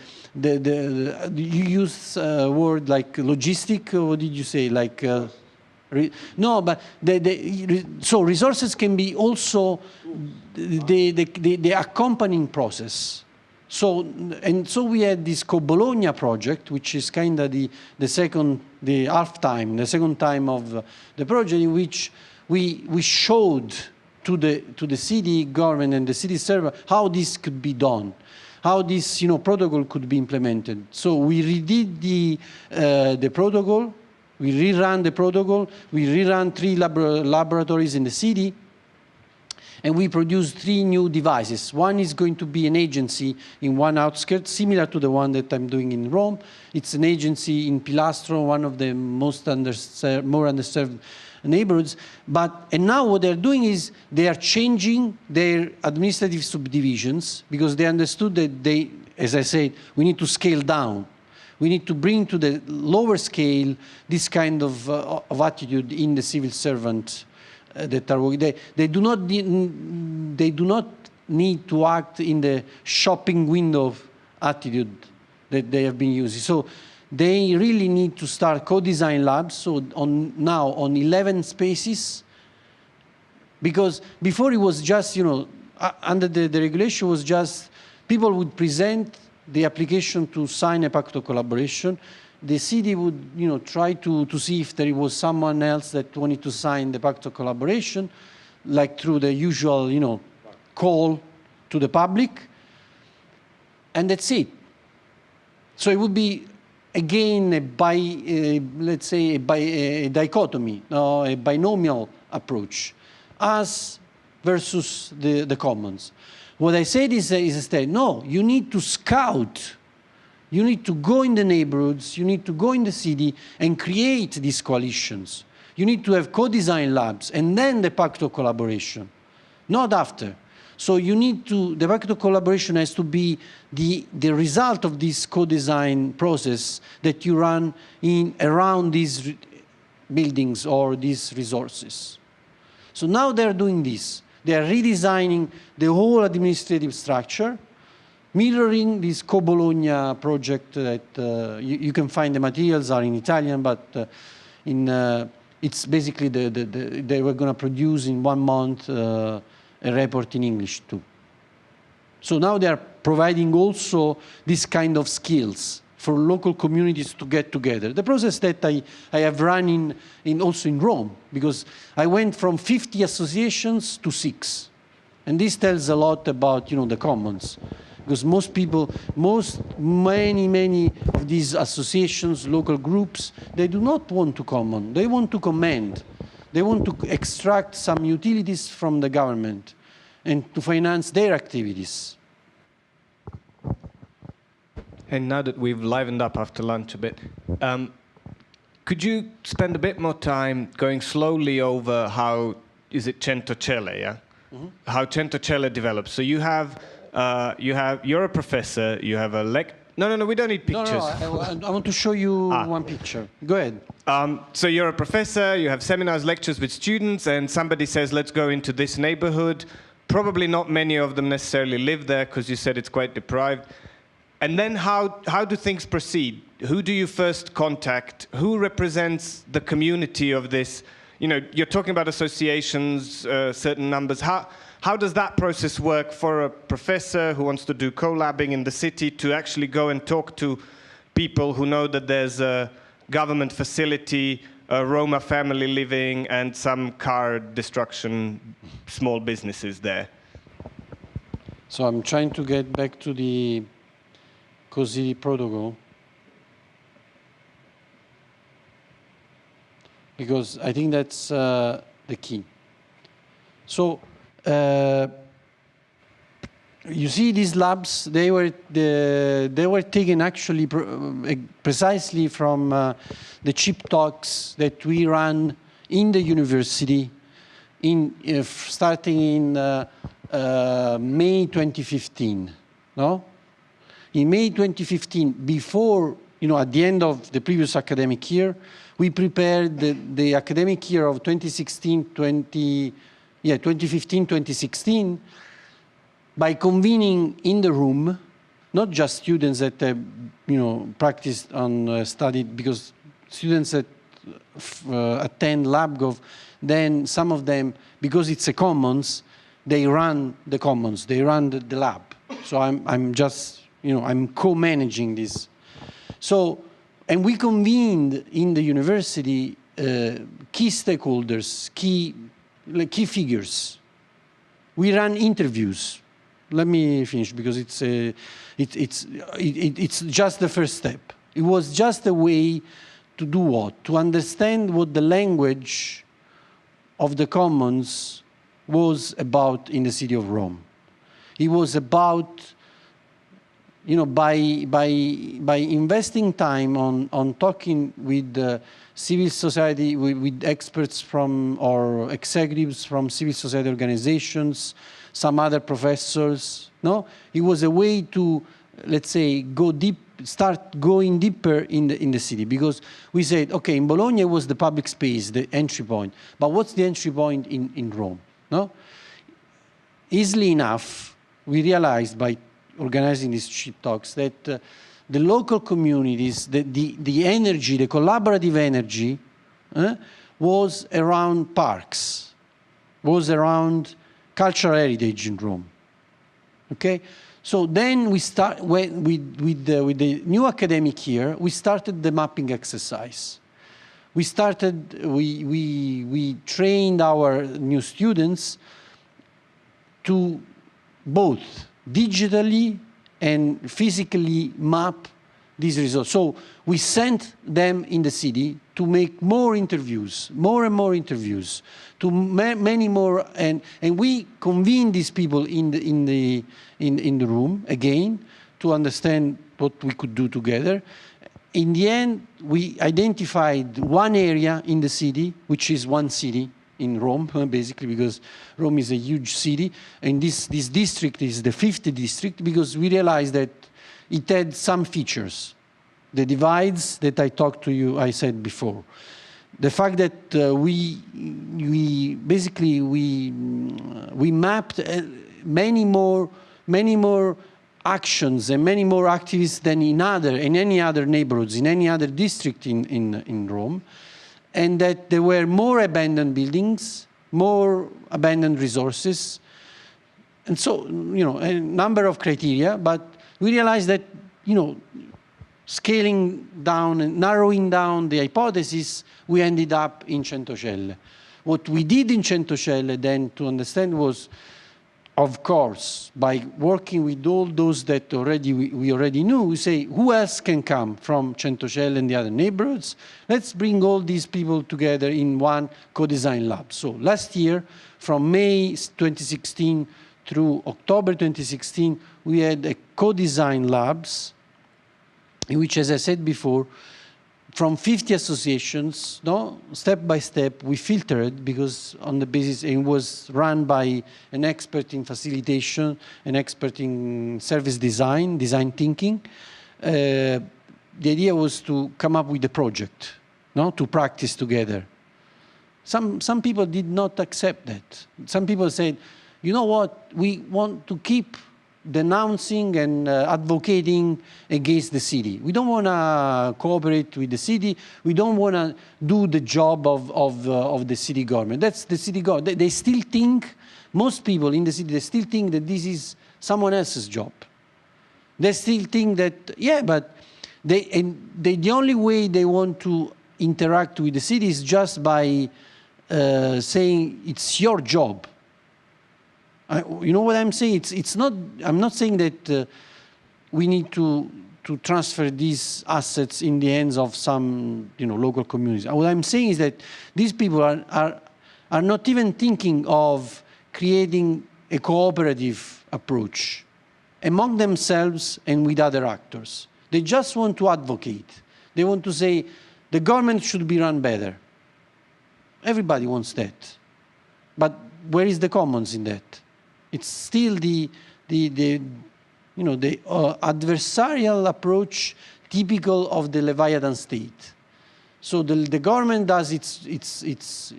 you use a word like logistic, or what did you say? Like, no, but so resources can be also the accompanying process. So we had this Co-Bologna project, which is kind of the second time of the project, in which we showed to the city government and the city server how this could be done, how this protocol could be implemented. So we redid the protocol, we rerun the protocol, we rerun 3 laboratories in the city. And we produced 3 new devices. One is going to be an agency in one outskirt, similar to the one that I'm doing in Rome. It's an agency in Pilastro, one of the more underserved neighborhoods. And now what they're doing is they are changing their administrative subdivisions, because they understood that as I said, we need to scale down. We need to bring to the lower scale this kind of attitude in the civil servant that are working. They do not need to act in the shopping window attitude that they have been using. So they really need to start co-design labs. So now on 11 spaces, because before it was just, under the regulation was just people would present the application to sign a pact of collaboration, the city would try to see if there was someone else that wanted to sign the pact of collaboration, like through the usual call to the public, and that's it. So it would be again let's say a dichotomy, a binomial approach, us versus the commons. What I said is instead, no, you need to scout. You need to go in the neighborhoods, you need to go in the city and create these coalitions. You need to have co-design labs and then the pact of collaboration, not after. So you need to, the pact of collaboration has to be the result of this co-design process that you run around these buildings or these resources. So now they're doing this. They are redesigning the whole administrative structure, mirroring this Co-Bologna project that you can find the materials are in Italian, but it's basically they were going to produce in 1 month a report in English too. So now they are providing also this kind of skills for local communities to get together. The process that I have run also in Rome, because I went from 50 associations to 6. And this tells a lot about the commons. Because many of these associations, local groups, they do not want to common. They want to commend. They want to extract some utilities from the government and to finance their activities. And now that we've livened up after lunch a bit, could you spend a bit more time going slowly over how, is it Centocelle, yeah? Mm-hmm. How Centocelle develops. So you're a professor, you have a No, we don't need pictures. No, I want to show you one picture. Go ahead. So you're a professor, you have seminars, lectures with students, and somebody says, let's go into this neighborhood. Probably not many of them necessarily live there, because you said it's quite deprived. And then how do things proceed? Who do you first contact? Who represents the community of this? You're talking about associations, certain numbers. How does that process work for a professor who wants to do collabing in the city to actually go and talk to people who know that there's a government facility, a Roma family living, and some car destruction, small businesses there? So I'm trying to get back to the COSI protocol, because I think that's the key. So you see these labs, they were taken actually precisely from the CHIP talks that we ran in the university starting in May 2015. No? In May 2015, before, at the end of the previous academic year, we prepared the academic year of 2015-2016 by convening in the room, not just students that practiced on studied, because students that attend LabGov, then some of them, because it's a commons, they run the commons, they run the lab. So I'm just, I'm co-managing this. So, and we convened in the university key stakeholders, key figures. We ran interviews. Let me finish, because it's just the first step. It was just a way to do what? To understand what the language of the commons was about in the city of Rome. It was about, by investing time on talking with civil society, with experts from, or executives from civil society organizations, some other professors, no? It was a way to, let's say, start going deeper in the city, because we said, okay, in Bologna was the public space, the entry point, but what's the entry point in Rome? No? Easily enough, we realized by organizing these CHIP talks that the local communities, the energy, the collaborative energy, was around parks, was around cultural heritage in Rome. Okay? So then we start, with the new academic year, we started the mapping exercise. We trained our new students to both digitally and physically map these results. So we sent them in the city to make more interviews, more and more interviews, to many more, and we convened these people in the room again to understand what we could do together. In the end, we identified one area in the city, which is one city in Rome, basically, because Rome is a huge city, and this district is the 5th district, because we realized that it had some features. The divides that I talked to you, I said before. The fact that we mapped many more actions and many more activists than in any other neighborhoods, in any other district in Rome, and that there were more abandoned buildings, more abandoned resources, and so, a number of criteria, but we realized that, scaling down and narrowing down the hypothesis, we ended up in Centocelle. What we did in Centocelle then to understand was, of course, by working with all those that we already knew, we say, who else can come from Centocelle and the other neighborhoods? Let's bring all these people together in one co-design lab. So last year, from May 2016 through October 2016, we had a co-design labs in which, as I said before, from 50 associations, step by step, we filtered, because on the basis, it was run by an expert in facilitation, an expert in service design thinking. The idea was to come up with a project, to practice together. Some people did not accept that. Some people said, you know what, we want to keep denouncing and advocating against the city. We don't want to cooperate with the city. We don't want to do the job of the city government. That's the city government. They still think, most people in the city, they still think that this is someone else's job. They still think that, but the only way they want to interact with the city is just by saying it's your job. You know what I'm saying? I'm not saying that we need to transfer these assets in the hands of some local communities. What I'm saying is that these people are not even thinking of creating a cooperative approach among themselves and with other actors. They just want to advocate. They want to say the government should be run better. Everybody wants that. But where is the commons in that? It's still the adversarial approach typical of the Leviathan state. So the government does its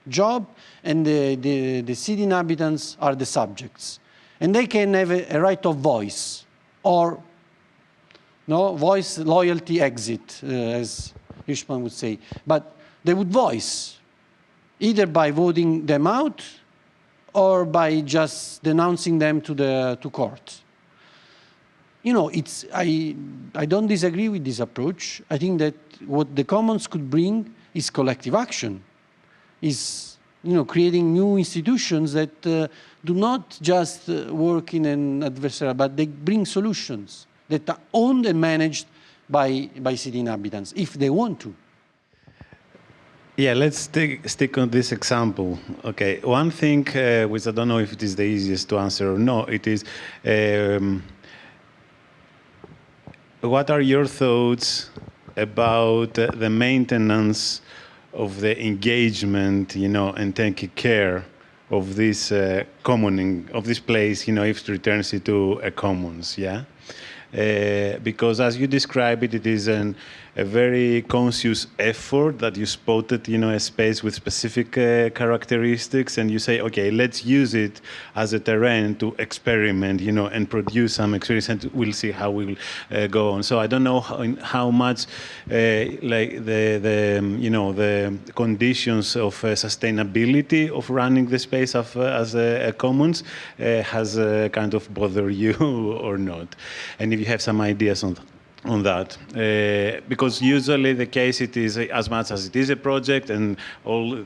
job, and the city inhabitants are the subjects, and they can have a right of voice, or voice, loyalty, exit, as Hirschman would say. But they would voice either by voting them out, or by just denouncing them to court. I don't disagree with this approach. I think that what the commons could bring is collective action, is creating new institutions that do not just work in an adversarial, but they bring solutions that are owned and managed by city inhabitants, if they want to. Yeah, let's stick on this example. Okay, one thing which I don't know if it is the easiest to answer or no, it is, what are your thoughts about the maintenance of the engagement, and taking care of this commoning, of this place, if it returns it to a commons, yeah? because as you describe it, it is a very conscious effort that you spotted, a space with specific characteristics, and you say, okay, let's use it as a terrain to experiment, and produce some experience, and we'll see how we'll go on. So I don't know how much like the conditions of sustainability of running the space as a commons has kind of bothered you or not, and if you have some ideas on that, because usually the case it is as much as it is a project, and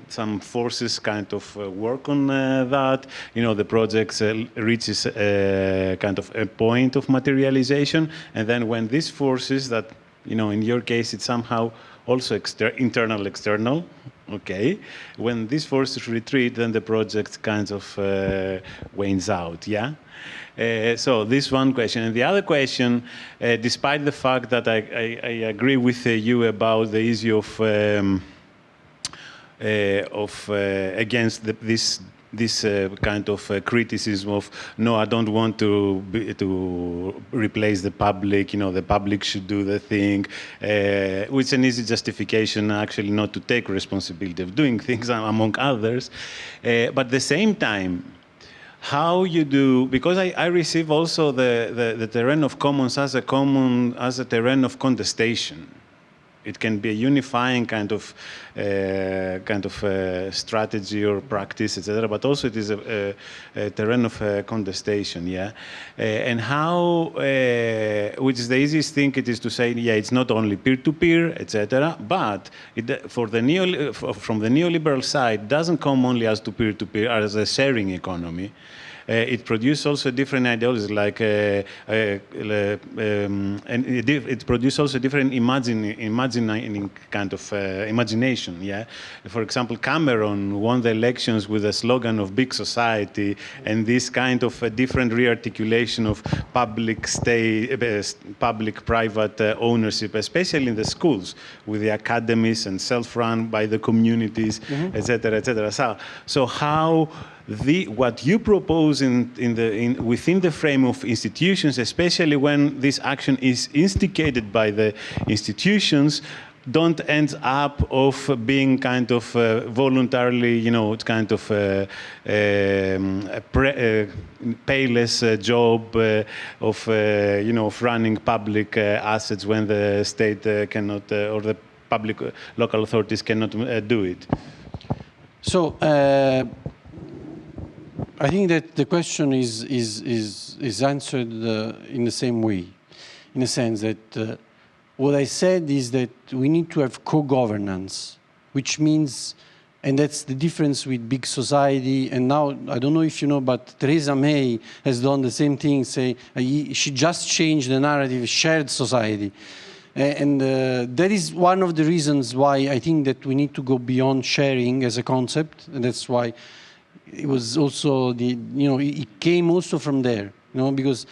some forces kind of work on that. The project reaches kind of a point of materialization, and then when these forces that, in your case it's somehow also internal, external. Okay, when these forces retreat, then the project kind of wanes out. Yeah. So this one question, and the other question, despite the fact that I agree with you about the issue of against this kind of criticism of no, I don't want to replace the public. The public should do the thing, which is an easy justification actually not to take responsibility of doing things among others, but at the same time, how you do, because I receive also the terrain of commons as a terrain of contestation. It can be a unifying kind of strategy or practice, etc. But also it is a terrain of contestation, yeah. And how, which is the easiest thing, it is to say, yeah, it's not only peer-to-peer, etc. But from the neoliberal side, it doesn't come only as to peer-to-peer, as a sharing economy. It produces also different ideologies, like and it produces also different imagining kind of imagination. Yeah, for example, Cameron won the elections with a slogan of "Big Society" and this kind of a different rearticulation of public-private ownership, especially in the schools, with the academies and self-run by the communities, etc., etc. So how what you propose within the frame of institutions, especially when this action is instigated by the institutions, don't end up of being kind of voluntarily, it's kind of payless job of of running public assets when the state cannot or the public local authorities cannot do it. So. I think that the question is answered in the same way, in a sense that what I said is that we need to have co-governance, which means, and that's the difference with big society. And now, I don't know if you know, but Theresa May has done the same thing, she just changed the narrative, shared society. And that is one of the reasons why I think that we need to go beyond sharing as a concept, and that's why it was also it came also from there, because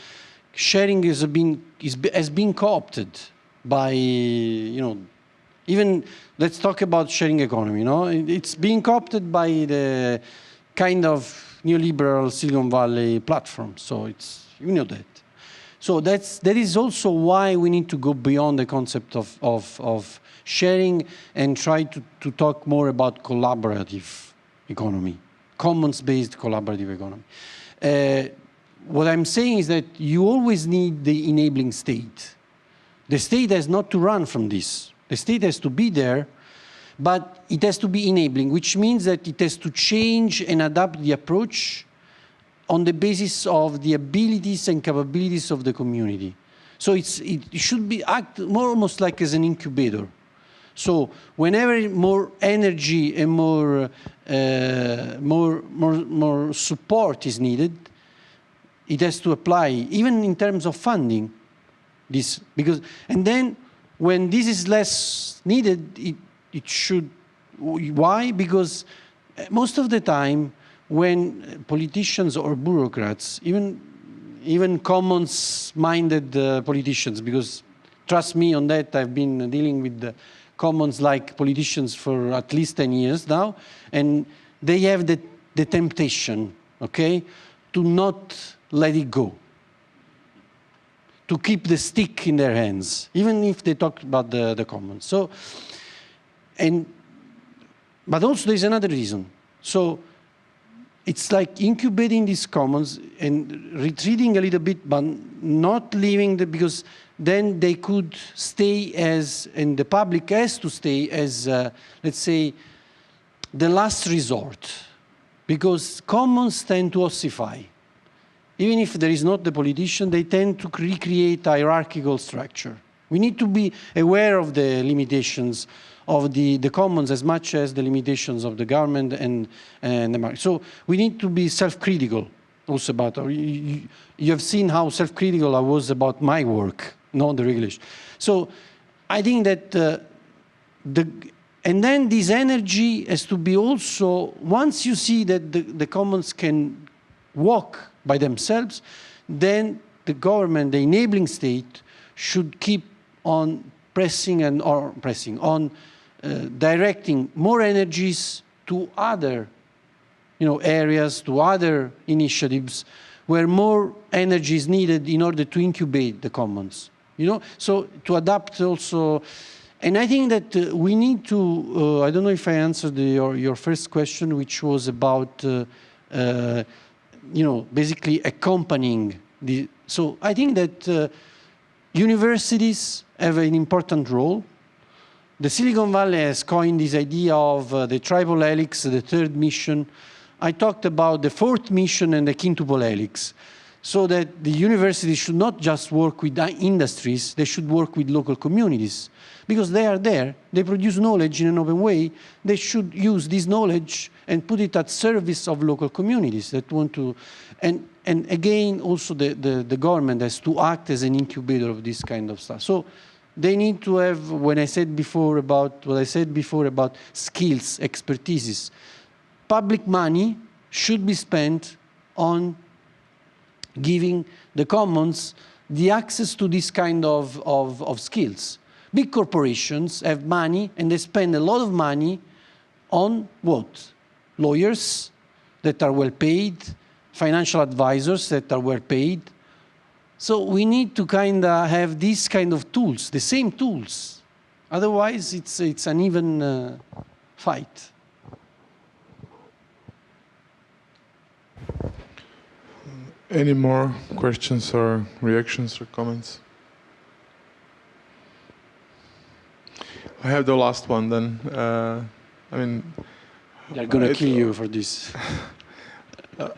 sharing has been co-opted by, even let's talk about sharing economy. It's being co-opted by the kind of neoliberal Silicon Valley platform. So it's that. So that is also why we need to go beyond the concept of sharing and try to talk more about collaborative economy. Commons-based collaborative economy. What I'm saying is that you always need the enabling state. The state has not to run from this. The state has to be there, but it has to be enabling, which means that it has to change and adapt the approach on the basis of the abilities and capabilities of the community. So it should be act more almost like as an incubator. So whenever more energy and more support is needed, it has to apply, even in terms of funding. And then when this is less needed, it should. Why? Because most of the time, when politicians or bureaucrats, even commons-minded politicians, because trust me on that, I've been dealing with the commons like politicians for at least 10 years now, and they have the temptation, okay, to not let it go. to keep the stick in their hands, even if they talk about the commons. So, but also there's another reason. So it's like incubating these commons and retreating a little bit, but not leaving because then they could stay as, and the public has to stay as, let's say, the last resort. Because commons tend to ossify. Even if there is not the politician, they tend to recreate hierarchical structure. We need to be aware of the limitations of the commons as much as the limitations of the government and the market. So we need to be self-critical also about, you have seen how self-critical I was about my work, not the regulation. So I think that and then this energy has to be also, once you see that the commons can walk by themselves, then the government, the enabling state, should keep on directing more energies to other areas, to other initiatives where more energy is needed in order to incubate the commons. So to adapt also. And I think that we need to, I don't know if I answered your first question, which was about, basically accompanying the, so I think that universities have an important role. The Silicon Valley has coined this idea of the triple helix, the third mission. I talked about the fourth mission and the quintuple helix. So that the universities should not just work with industries, they should work with local communities. Because they are there, they produce knowledge in an open way, they should use this knowledge and put it at service of local communities that want to, and again, also the government has to act as an incubator of this kind of stuff. So they need to have, what I said before about skills, expertises. Public money should be spent on giving the commons the access to this kind of skills. Big corporations have money and they spend a lot of money on what? Lawyers that are well paid, financial advisors that are well paid. So we need to kind of have these kind of tools, the same tools. Otherwise it's an even fight. Any more questions or reactions or comments? I have the last one then. I mean, they're going to kill you for this.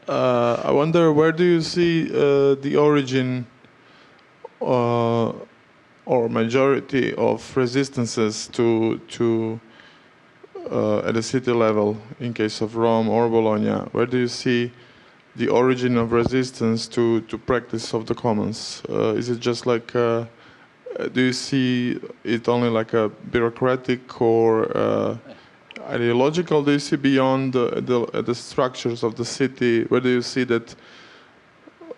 I wonder, where do you see the origin or majority of resistances to at the city level, in case of Rome or Bologna? Where do you see the origin of resistance to practice of the commons? Is it just like, do you see it only like a bureaucratic or ideological? Do you see beyond the structures of the city? Where do you see that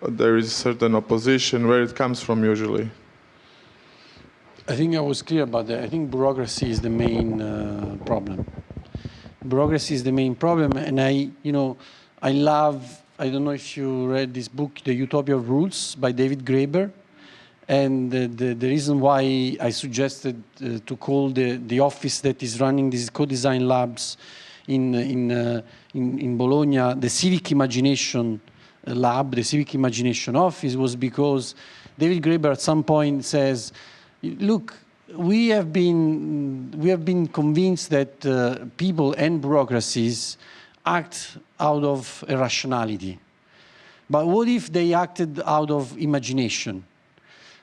there is certain opposition? Where it comes from usually? I think I was clear about that. I think bureaucracy is the main problem. Bureaucracy is the main problem, and I love. I don't know if you read this book, The Utopia of Rules, by David Graeber. And the reason why I suggested to call the office that is running these co-design labs in Bologna the Civic Imagination Lab, the Civic Imagination Office, was because David Graeber at some point says, look, we have been convinced that people and bureaucracies act out of irrationality. But what if they acted out of imagination?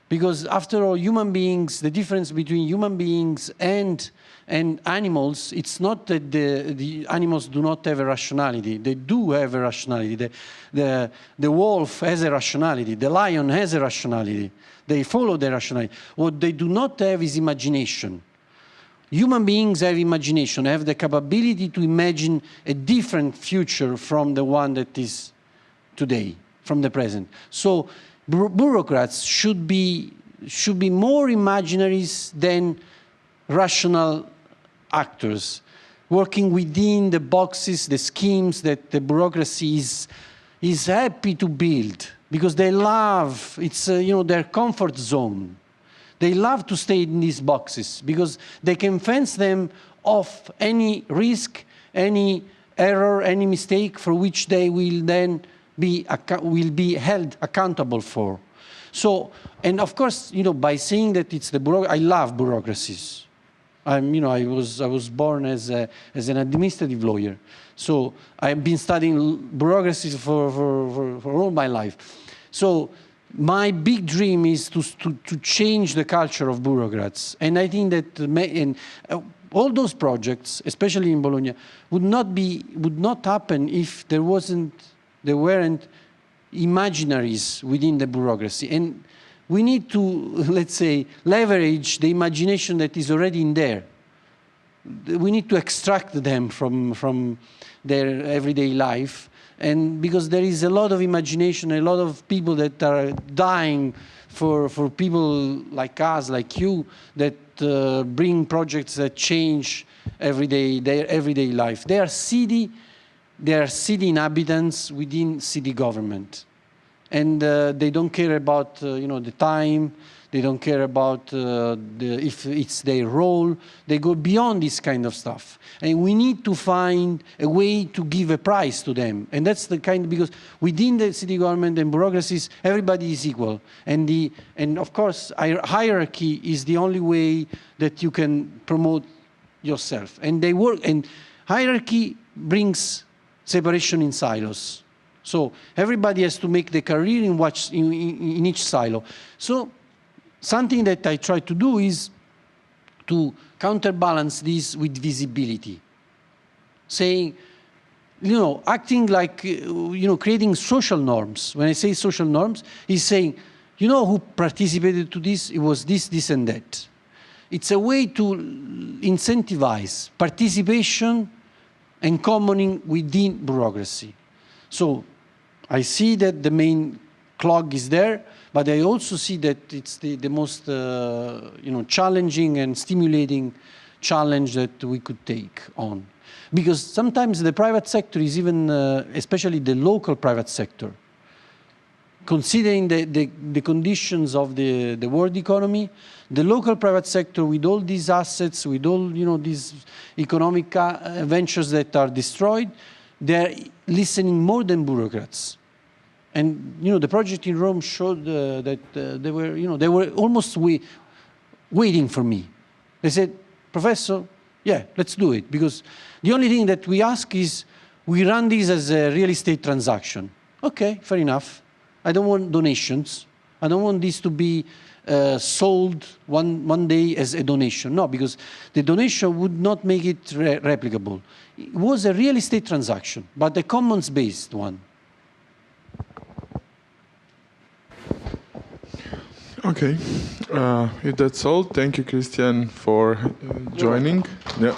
Because after all, human beings, the difference between human beings and animals, it's not that the animals do not have a rationality. They do have a rationality. The wolf has a rationality. The lion has a rationality. They follow their rationality. What they do not have is imagination. Human beings have imagination, have the capability to imagine a different future from the one that is today, from the present. So bureaucrats should be more imaginaries than rational actors, working within the boxes, the schemes that the bureaucracy is happy to build. because they love, it's their comfort zone. They love to stay in these boxes because they can fence them off any risk, any error, any mistake for which they will then be held accountable for. So, and of course, by saying that it's the bureaucracy, I love bureaucracies. I was born as an administrative lawyer, so I've been studying bureaucracies for all my life. So my big dream is to change the culture of bureaucrats, and I think that all those projects, especially in Bologna, would not happen if there weren't imaginaries within the bureaucracy. And we need to, let's say, leverage the imagination that is already in there. We need to extract them from their everyday life. And because there is a lot of imagination, a lot of people that are dying for people like us, like you, that bring projects that change their everyday life. They are city inhabitants within city government. And they don't care about the time. They don't care about if it's their role. They go beyond this kind of stuff. And we need to find a way to give a prize to them. And that's the because within the city government and bureaucracies, everybody is equal. And of course, hierarchy is the only way that you can promote yourself. And hierarchy brings separation in silos. So everybody has to make the career in each silo. So something that I try to do is to counterbalance this with visibility. Saying, acting like, creating social norms. When I say social norms, is saying, who participated to this? It was this, this, and that. It's a way to incentivize participation and commoning within bureaucracy. So I see that the main clog is there, but I also see that it's the most challenging and stimulating challenge that we could take on. Because sometimes the private sector is even, especially the local private sector, considering the conditions of the world economy, the local private sector with all these assets, with all these economic ventures that are destroyed, they're listening more than bureaucrats. And the project in Rome showed that they were almost waiting for me. They said, "Professor, yeah, let's do it, because the only thing that we ask is we run this as a real estate transaction." Okay, fair enough. I don't want donations. I don't want this to be sold one day as a donation. No, because the donation would not make it replicable. It was a real estate transaction, but a commons-based one. Okay, if that's all, thank you, Christian, for joining. Yeah.